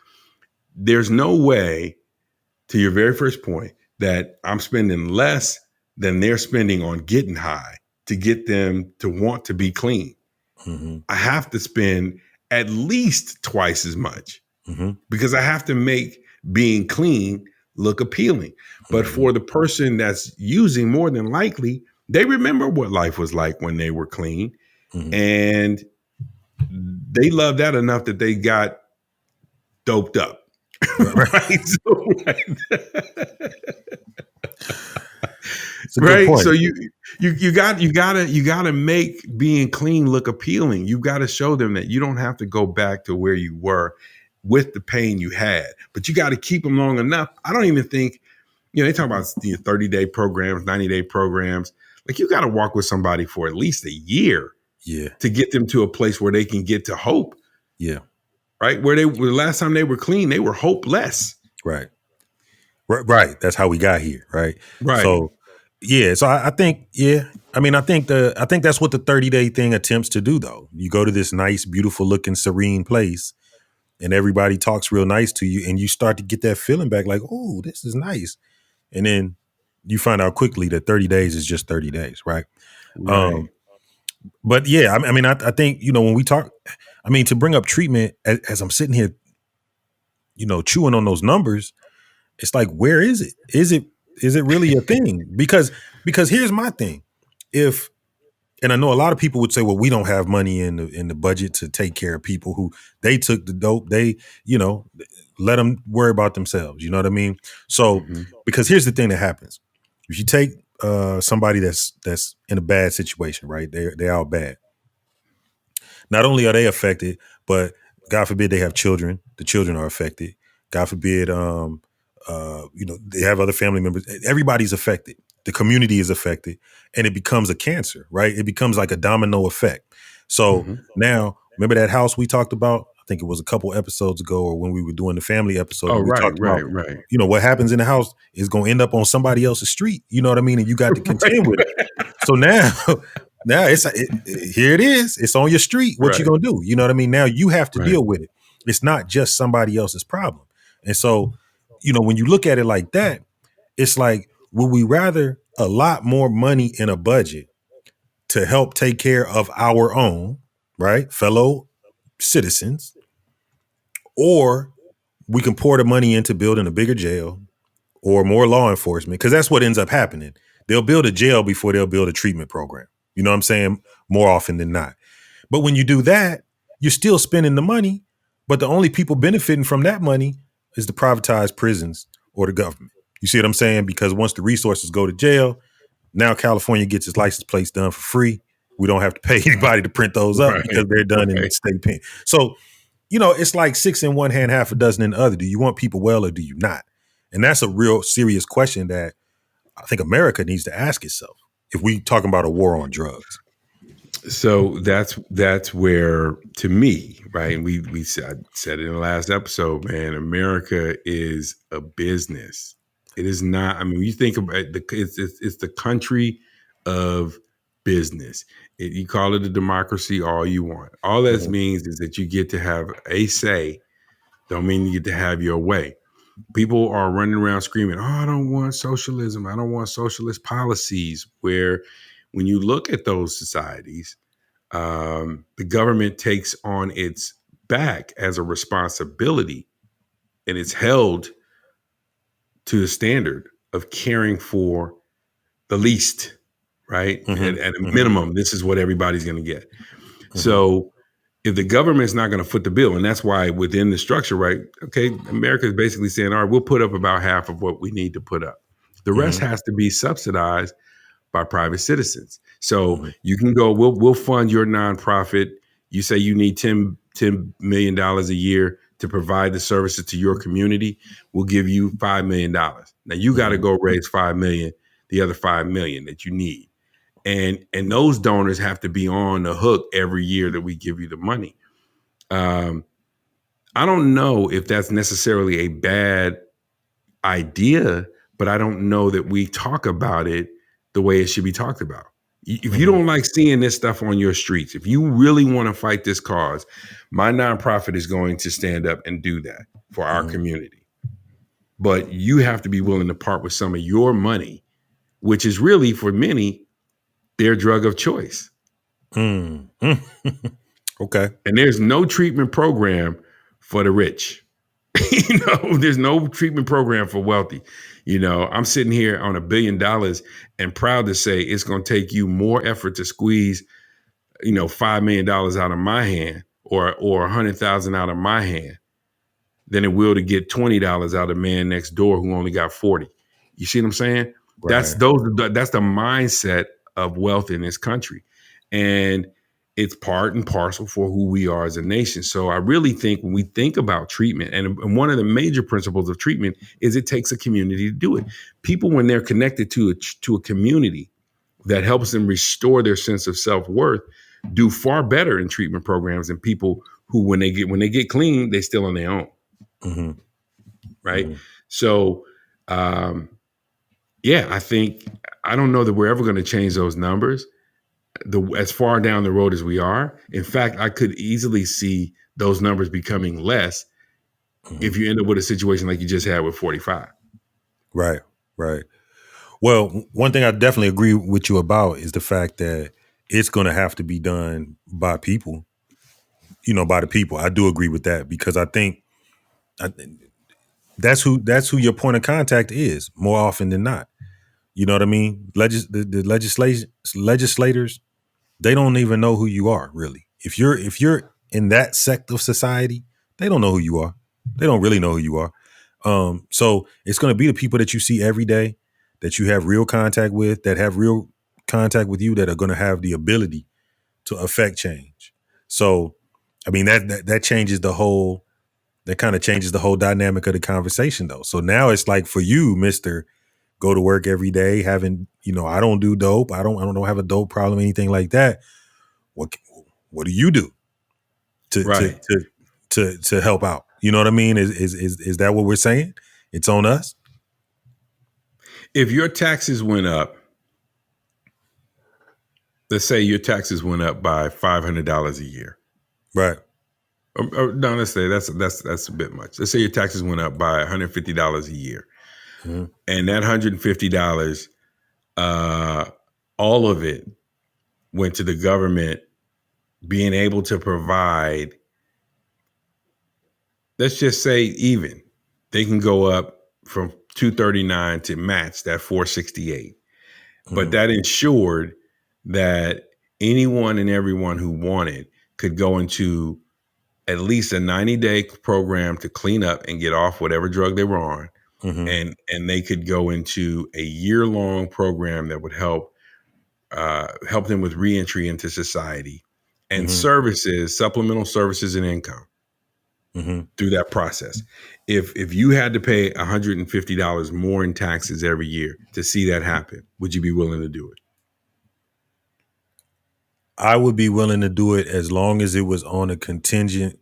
There's no way, to your very first point, that I'm spending less than they're spending on getting high to get them to want to be clean. Mm-hmm. I have to spend at least twice as much Mm-hmm. because I have to make being clean look appealing. But Mm-hmm. for the person that's using, more than likely, they remember what life was like when they were clean. Mm-hmm. And they love that enough that they got doped up. Right. Right. So, It's a good right. So point. you gotta make being clean look appealing. You gotta show them that you don't have to go back to where you were with the pain you had, but you got to keep them long enough. I don't even think, they talk about 30-day programs, 90-day programs. Like, you got to walk with somebody for at least a year Yeah. to get them to a place where they can get to hope, Yeah. right? Where they were the last time they were clean, they were hopeless. Right. Right. That's how we got here. Right. Right. So yeah. So I think, yeah. I think that's what the 30-day thing attempts to do though. You go to this nice, beautiful looking, serene place and everybody talks real nice to you and you start to get that feeling back like, oh, this is nice. And then you find out quickly that 30 days is just 30 days. Right. Right. But yeah, I think, when we talk, to bring up treatment as I'm sitting here, chewing on those numbers, it's like, where is it? Is it really a thing? Because here's my thing. And I know a lot of people would say, well, we don't have money in the budget to take care of people who they took the dope. They, let them worry about themselves. You know what I mean? So, Mm-hmm. because here's the thing that happens. If you take somebody that's in a bad situation, right? They're out bad. Not only are they affected, but God forbid they have children. The children are affected. God forbid, they have other family members. Everybody's affected. The community is affected, and it becomes a cancer, right? It becomes like a domino effect. So Mm-hmm. now, remember that house we talked about? I think it was a couple episodes ago, or when we were doing the family episode, Oh, and we right, talked about, right, right. what happens in the house is going to end up on somebody else's street. You know what I mean? And you got to contend with it. Right. So now, now here it is. It's on your street. What you Right. gonna do? You know what I mean? Now you have to Right. deal with it. It's not just somebody else's problem. And so, when you look at it like that, it's like, would we rather a lot more money in a budget to help take care of our own, right, fellow citizens, or we can pour the money into building a bigger jail or more law enforcement? Because that's what ends up happening. They'll build a jail before they'll build a treatment program. You know what I'm saying? More often than not. But when you do that, you're still spending the money, but the only people benefiting from that money is the privatized prisons or the government. You see what I'm saying? Because once the resources go to jail, now California gets its license plates done for free. We don't have to pay anybody to print those up Right. because they're done in the Right. state pen. So, it's like six in one hand, half a dozen in the other. Do you want people well or do you not? And that's a real serious question that I think America needs to ask itself if we talking about a war on drugs. So that's where, to me, right? And we said it in the last episode, man. America is a business. It is not. I mean, you think about it, it's the country of business. You call it a democracy all you want. All that Mhm. means is that you get to have a say. Don't mean you get to have your way. People are running around screaming, "Oh, I don't want socialism. I don't want socialist policies." Where, when you look at those societies, the government takes on its back as a responsibility, and it's held to the standard of caring for the least, right? Mm-hmm. At a Mm-hmm. minimum, this is what everybody's going to get. Mm-hmm. So if the government's not going to foot the bill, and that's why within the structure, right? Okay, America is basically saying, all right, we'll put up about half of what we need to put up. The rest Mm-hmm. has to be subsidized by private citizens. So Mm-hmm. you can go, we'll fund your nonprofit. You say you need $10 million a year to provide the services to your community. We'll give you $5 million. Now you got to Mm-hmm. go raise 5 million, the other 5 million that you need. And those donors have to be on the hook every year that we give you the money. I don't know if that's necessarily a bad idea, but I don't know that we talk about it the way it should be talked about. If you Mm-hmm. don't like seeing this stuff on your streets, if you really want to fight this cause, my nonprofit is going to stand up and do that for our Mm-hmm. community. But you have to be willing to part with some of your money, which is really for many their drug of choice. Mm-hmm. Okay. And there's no treatment program for the rich. There's no treatment program for wealthy. I'm sitting here on $1 billion and proud to say it's going to take you more effort to squeeze, $5 million out of my hand or 100,000 out of my hand than it will to get $20 out of the man next door who only got 40. You see what I'm saying? That's Right. the mindset of wealth in this country. And it's part and parcel for who we are as a nation. So I really think when we think about treatment, and one of the major principles of treatment is it takes a community to do it. People, when they're connected to a community that helps them restore their sense of self-worth, do far better in treatment programs than people who, when they get clean, they still on their own. Mm-hmm. Right. Mm-hmm. So, I don't know that we're ever going to change those numbers as far down the road as we are. In fact, I could easily see those numbers becoming less if you end up with a situation like you just had with 45. Right. Right. Well, one thing I definitely agree with you about is the fact that it's going to have to be done by people, by the people. I do agree with that because I think that's who your point of contact is more often than not. You know what I mean? The legislators, they don't even know who you are really. If you're in that sect of society, they don't know who you are. They don't really know who you are. So it's going to be the people that you see every day, that you have real contact with, that have real contact with you, that are going to have the ability to affect change. So, I mean, that changes the whole. That kind of changes the whole dynamic of the conversation, though. So now it's like for you, Mister, go to work every day, having I don't do dope. I don't have a dope problem, anything like that. What do you do to to Right. to to help out? You know what I mean? Is that what we're saying? It's on us, If your taxes went up, let's say your taxes went up by $500 a year. right? No, let's say that's a bit much. Let's say your taxes went up by $150 a year, Mm-hmm. and that $150, all of it went to the government being able to provide. Let's just say even they can go up from 239 to match that 468, but Mm-hmm. that ensured that anyone and everyone who wanted could go into at least a 90-day program to clean up and get off whatever drug they were on. Mm-hmm. And they could go into a year-long program that would help them with reentry into society and Mm-hmm. services, supplemental services and income Mm-hmm. through that process. If you had to pay $150 more in taxes every year to see that happen, would you be willing to do it? I would be willing to do it as long as it was on a contingent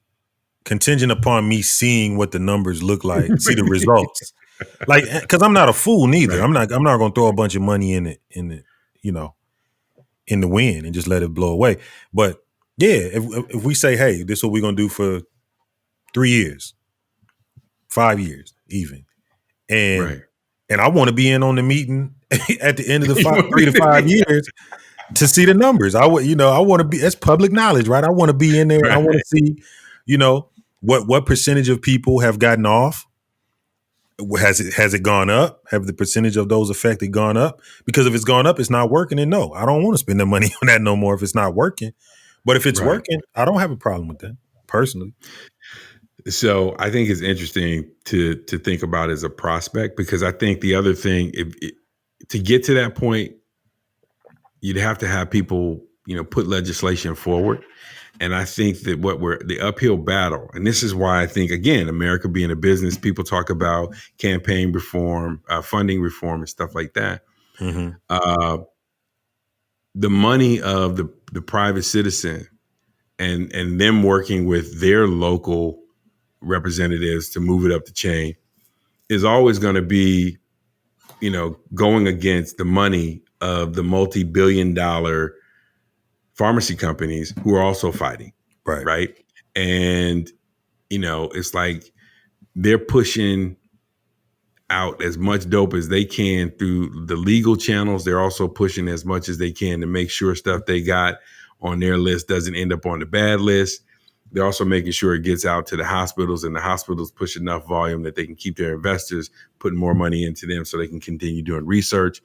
upon me seeing what the numbers look like, see the results. Like, because I'm not a fool neither. Right. I'm not going to throw a bunch of money you know, in the wind and just let it blow away. But yeah, if we say, hey, this is what we're going to do for 3 years, 5 years, even, and Right. and I want to be in on the meeting at the end of the You want 3 to 5 me years to see the numbers. I want to be. It's public knowledge, right? I want to be in there. I right. want to see, you know, what percentage of people have gotten off? Has it gone up? Have the percentage of those affected gone up? Because if it's gone up, it's not working. And no, I don't want to spend the money on that no more if it's not working. But if it's Right. working, I don't have a problem with that personally. So I think it's interesting to think about as a prospect, because I think the other thing, to get to that point, you'd have to have people, put legislation forward. And I think that the uphill battle, and this is why I think, again, America being a business, people talk about campaign reform, funding reform, and stuff like that. Mm-hmm. The money of the private citizen and them working with their local representatives to move it up the chain is always going to be, going against the money of the multi-billion-dollar pharmacy companies who are also fighting. Right. Right. And, it's like they're pushing out as much dope as they can through the legal channels. They're also pushing as much as they can to make sure stuff they got on their list doesn't end up on the bad list. They're also making sure it gets out to the hospitals, and the hospitals push enough volume that they can keep their investors putting more money into them so they can continue doing research.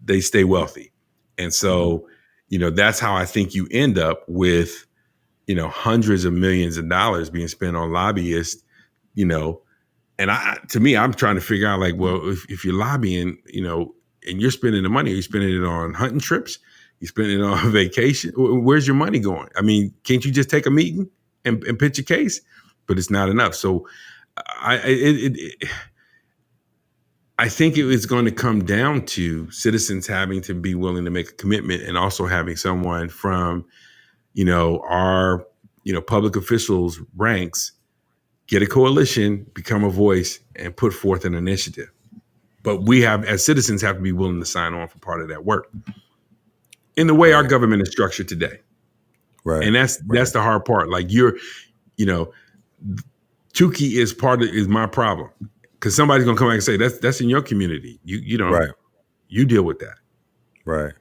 They stay wealthy. And so, that's how I think you end up with, hundreds of millions of dollars being spent on lobbyists, and to me, I'm trying to figure out, like, well, if you're lobbying, and you're spending the money, are you spending it on hunting trips? You spending it on vacation? Where's your money going? I mean, can't you just take a meeting and pitch a case? But it's not enough. So I think it is going to come down to citizens having to be willing to make a commitment, and also having someone from, our, public officials ranks get a coalition, become a voice, and put forth an initiative. But we have, as citizens, have to be willing to sign on for part of that work in the way our government is structured today. Right. And that's the hard part. Like, Tukey is my problem, because somebody's gonna come back and say that's in your community. You don't. Right. You deal with that. Right.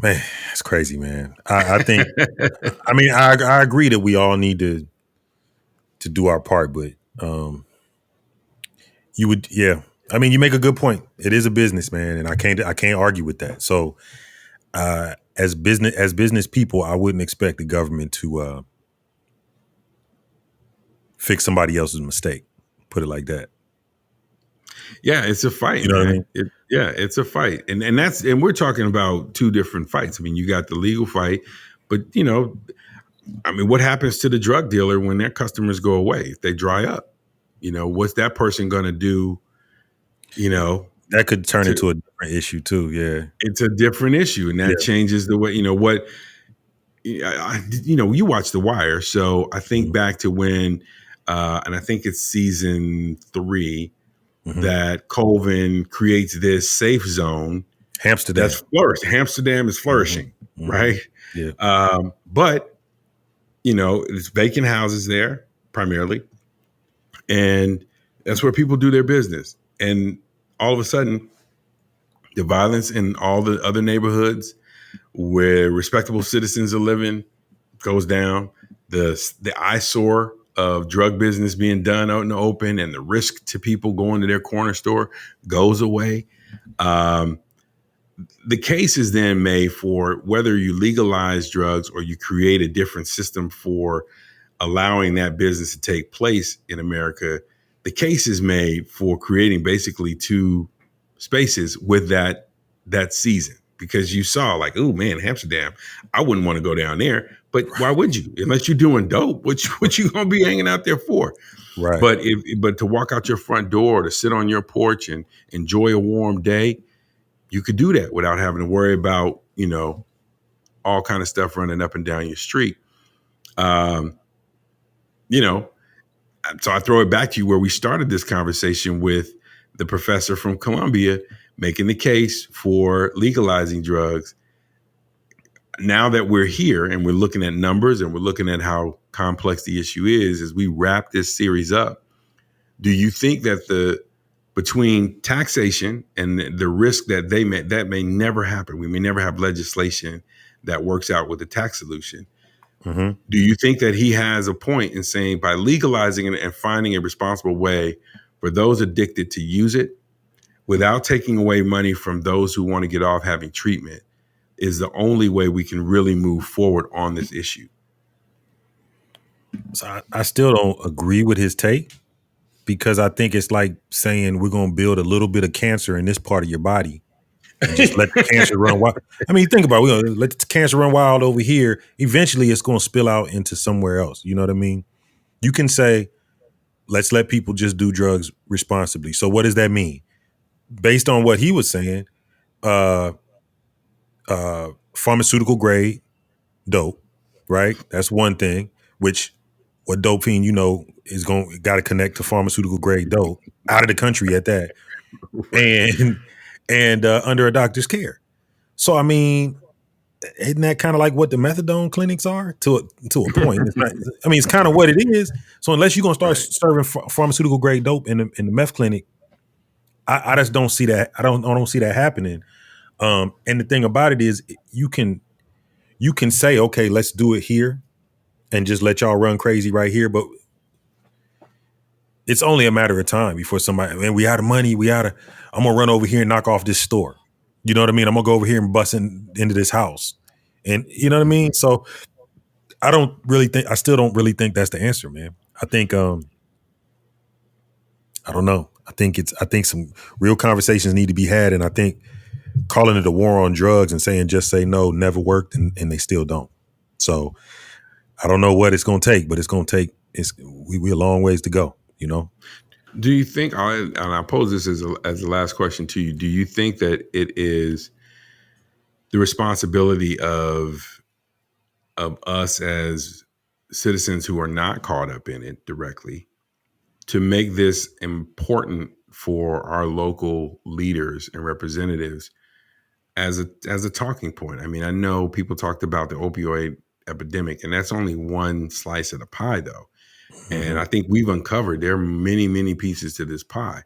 Man, it's crazy, man. I think. I mean, I agree that we all need to do our part, but yeah. I mean, you make a good point. It is a business, man, and I can't argue with that. So, as business people, I wouldn't expect the government to fix somebody else's mistake. Put it like that. Yeah, it's a fight, You know man. what I mean? It's a fight, and we're talking about two different fights. I mean, you got the legal fight, but I mean, what happens to the drug dealer when their customers go away? If they dry up, what's that person going to do? That could turn into a different issue too. Yeah, it's a different issue, and that changes the way. You watch The Wire, so I think back to when, and I think it's season 3. Mm-hmm. That Colvin creates this safe zone. Amsterdam. That's flourished. Amsterdam is flourishing, mm-hmm. right? Yeah. But it's vacant houses there primarily, and that's where people do their business. And all of a sudden, the violence in all the other neighborhoods where respectable citizens are living goes down. The eyesore of drug business being done out in the open, and the risk to people going to their corner store goes away. The case is then made for whether you legalize drugs or you create a different system for allowing that business to take place in America. The case is made for creating basically 2 spaces with that season, because you saw, like, oh man, Amsterdam, I wouldn't want to go down there. But why would you? Unless you're doing dope, what you gonna be hanging out there for? Right. But to walk out your front door, to sit on your porch and enjoy a warm day, you could do that without having to worry about all kind of stuff running up and down your street. So I throw it back to you where we started this conversation with the professor from Columbia making the case for legalizing drugs. Now that we're here and we're looking at numbers and we're looking at how complex the issue is, as we wrap this series up, do you think that between taxation and the risk that that may never happen, we may never have legislation that works out with a tax solution, Hmm. Do you think that he has a point in saying by legalizing it and finding a responsible way for those addicted to use it without taking away money from those who want to get off having treatment is the only way we can really move forward on this issue? So I still don't agree with his take because I think it's like saying we're going to build a little bit of cancer in this part of your body and just let the cancer run wild. I mean, think about it. We're going to let the cancer run wild over here. Eventually, it's going to spill out into somewhere else. You know what I mean? You can say, let's let people just do drugs responsibly. So what does that mean? Based on what he was saying, uh, pharmaceutical grade dope, right? That's one thing. Which what dope fiend is going got to connect to pharmaceutical grade dope out of the country at that, Right. and under a doctor's care. So I mean, isn't that kind of like what the methadone clinics are to a point? It's not, I mean, it's kind of what it is. So unless you're gonna start Right. serving pharmaceutical grade dope in the meth clinic, I just don't see that. I don't see that happening. And the thing about it is, you can say, okay, let's do it here and just let y'all run crazy right here. But it's only a matter of time before somebody, man, we out of money. I'm going to run over here and knock off this store. You know what I mean? I'm going to go over here and bust into this house. And you know what I mean? Mhm. So I still don't really think that's the answer, man. I think, I don't know. I think some real conversations need to be had. And I think calling it a war on drugs and saying just say no never worked, and they still don't. So I don't know what it's going to take, but it's going to take, we a long ways to go, you know? Do you think, and I pose this as the last question to you, do you think that it is the responsibility of us as citizens who are not caught up in it directly to make this important for our local leaders and representatives as a talking point? I mean, I know people talked about the opioid epidemic, and that's only one slice of the pie, though. And Mm-hmm. I think we've uncovered there are many, many pieces to this pie.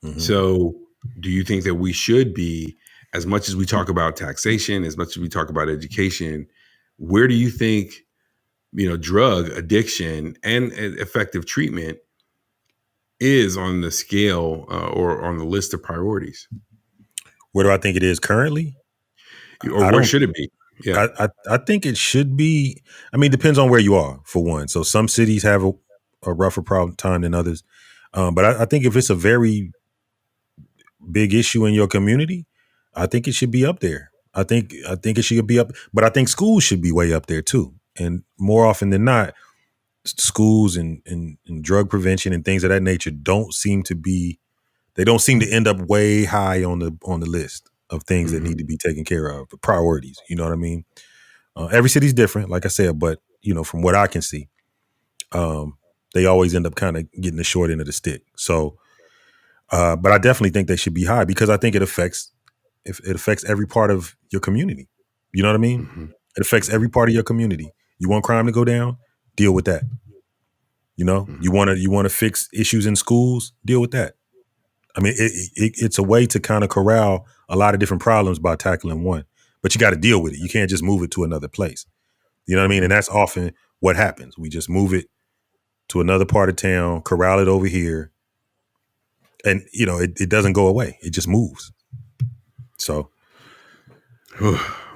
Mm-hmm. So, do you think that we should be, as much as we talk about taxation, as much as we talk about education, where do you think, drug addiction and effective treatment is on the scale or on the list of priorities? Where do I think it is currently? Or I where don't. should it be? Yeah. I think it should be. I mean, it depends on where you are, for one. So some cities have a rougher problem time than others. But I think if it's a very big issue in your community, I think it should be up there. I think it should be up, but I think schools should be way up there too. And more often than not, schools and drug prevention and things of that nature don't seem to be. They don't seem to end up way high on the list of things that need Hmm. to be taken care of, priorities. You know what I mean? Every city's different, like I said, but from what I can see, um, they always end up kind of getting the short end of the stick. So, but I definitely think they should be high because I think if it affects every part of your community. You know what I mean? Hmm. It affects every part of your community. You want crime to go down, deal with that. Hmm. You want to fix issues in schools, deal with that. I mean, it's a way to kind of corral a lot of different problems by tackling one, but you got to deal with it. You can't just move it to another place. You know what I mean? And Hmm. that's often what happens. We just move it to another part of town, corral it over here, and it doesn't go away. It just moves. So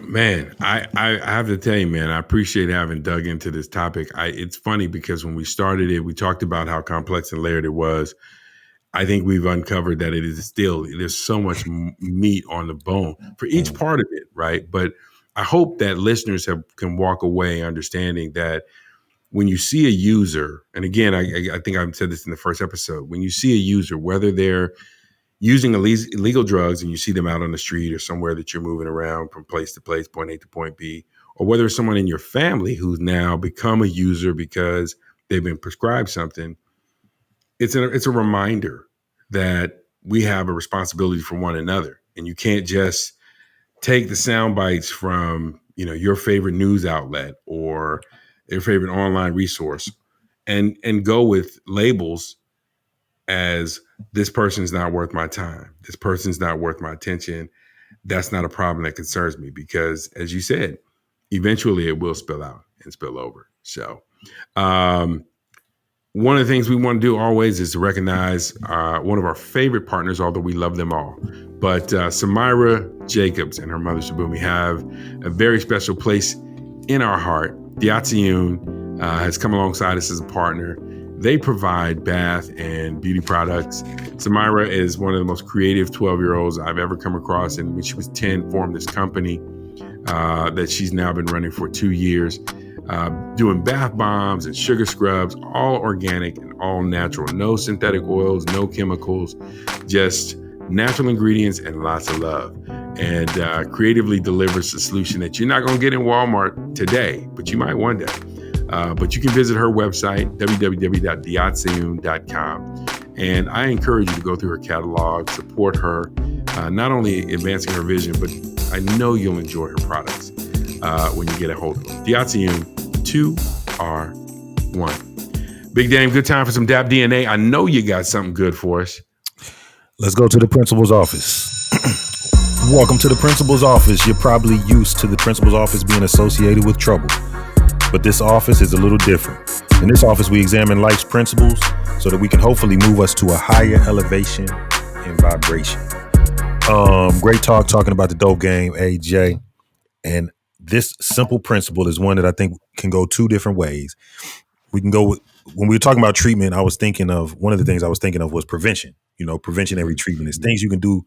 Man, I have to tell you, man, I appreciate having dug into this topic. It's funny because when we started it, we talked about how complex and layered it was. I think we've uncovered that it is still, there's so much meat on the bone for each mm, part of it, right? But I hope that listeners can walk away understanding that when you see a user, and again, I think I've said this in the first episode, when you see a user, whether they're using illegal drugs and you see them out on the street or somewhere that you're moving around from place to place, point A to point B, or whether it's someone in your family who's now become a user because they've been prescribed something, it's a reminder that we have a responsibility for one another, and you can't just take the sound bites from your favorite news outlet or your favorite online resource and go with labels as this person's not worth my time, this person's not worth my attention. That's not a problem that concerns me because, as you said, eventually it will spill out. and spill over. So, one of the things we want to do always is to recognize one of our favorite partners, although we love them all. But Samira Jacobs and her mother Shabumi have a very special place in our heart. Daptime has come alongside us as a partner. They provide bath and beauty products. Samira is one of the most creative 12-year-olds I've ever come across. And when she was 10, formed this company that she's now been running for 2 years, doing bath bombs and sugar scrubs, all organic and all natural. No synthetic oils, no chemicals, just natural ingredients and lots of love. And creatively delivers a solution that you're not going to get in Walmart today, but you might one day. But you can visit her website, www.daptime.com. And I encourage you to go through her catalog, support her, not only advancing her vision, but I know you'll enjoy her products when you get a hold of them. Daptime 2R1. Big Dame, good time for some Dap DNA. I know you got something good for us. Let's go to the principal's office. Welcome to the principal's office. You're probably used to the principal's office being associated with trouble, but this office is a little different. In this office, we examine life's principles so that we can hopefully move us to a higher elevation and vibration. Great talking about the dope game, AJ. And this simple principle is one that I think can go two different ways. We can go with, when we were talking about treatment, one of the things I was thinking of was prevention. Preventionary treatment is things you can do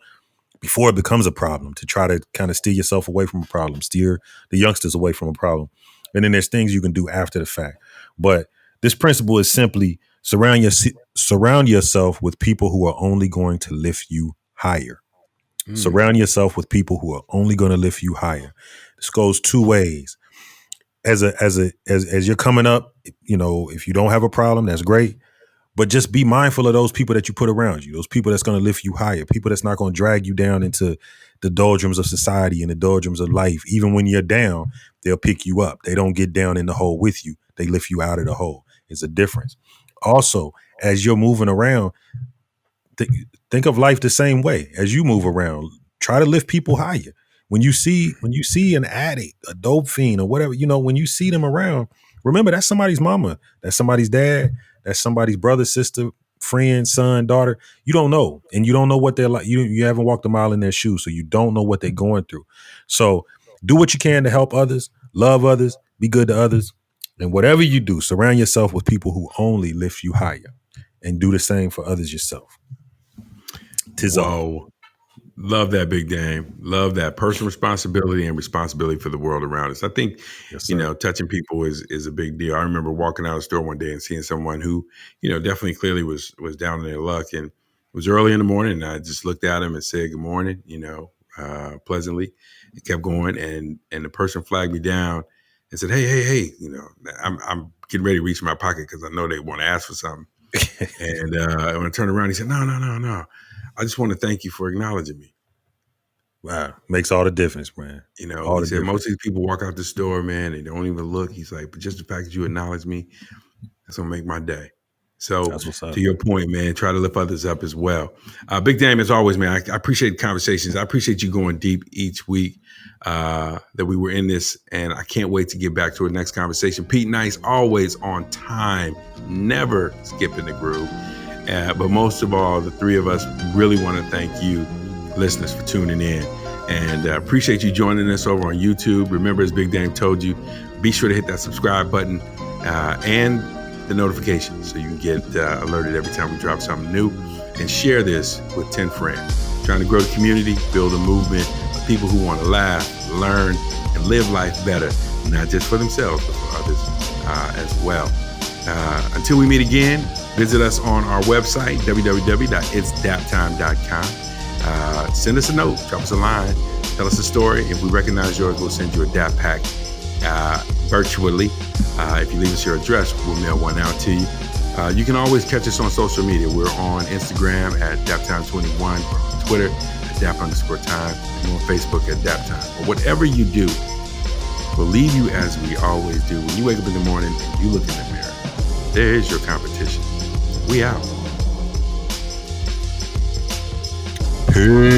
before it becomes a problem to try to kind of steer yourself away from a problem, steer the youngsters away from a problem. And then there's things you can do after the fact. But this principle is simply surround yourself with people who are only going to lift you higher. Surround yourself with people who are only going to lift you higher. This goes two ways. As you're coming up, if you don't have a problem, that's great. But just be mindful of those people that you put around you, those people that's going to lift you higher, people that's not going to drag you down into the doldrums of society and the doldrums of life. Even when you're down, they'll pick you up. They don't get down in the hole with you. They lift you out of the hole. It's a difference. Also, as you're moving around, think of life the same way. As you move around, try to lift people higher. When you see an addict, a dope fiend, or whatever, when you see them around, remember that's somebody's mama, that's somebody's dad, that's somebody's brother, sister, friend, son, daughter. You don't know, and you don't know what they're like. You haven't walked a mile in their shoes, so you don't know what they're going through. So do what you can to help others, love others, be good to others, and whatever you do, surround yourself with people who only lift you higher, and do the same for others yourself. Whoa. Love that, Big Dame. Love that personal responsibility and responsibility for the world around us. I think, Yes, touching people is a big deal. I remember walking out of the store one day and seeing someone who, definitely clearly was down in their luck, and it was early in the morning. And I just looked at him and said, good morning, pleasantly. It kept going. And the person flagged me down and said, hey, I'm getting ready to reach my pocket because I know they want to ask for something. And when I turned around, he said, no. I just want to thank you for acknowledging me. Wow. Makes all the difference, man. He said most of these people walk out the store, man, they don't even look. He's like, but just the fact that you acknowledge me, that's going to make my day. So to your point, man, try to lift others up as well. Big Dame, as always, man, I appreciate the conversations. I appreciate you going deep each week that we were in this, and I can't wait to get back to our next conversation. Pete Nice, always on time, never skipping the groove. But most of all, the three of us really want to thank you, listeners, for tuning in. And appreciate you joining us over on YouTube. Remember, as Big Dame told you, be sure to hit that subscribe button and the notification so you can get alerted every time we drop something new. And share this with 10 friends. Trying to grow the community, build a movement of people who want to laugh, learn, and live life better, not just for themselves, but for others as well. Until we meet again, visit us on our website, www.itsdaptime.com. Send us a note, drop us a line, tell us a story. If we recognize yours, we'll send you a Dap Pack virtually. If you leave us your address, we'll mail one out to you. You can always catch us on social media. We're on Instagram at Daptime21, we're on Twitter at Dap_time, and on Facebook at Daptime. But whatever you do, we'll leave you as we always do. When you wake up in the morning and you look in the mirror, there's your competition. We out. Peace.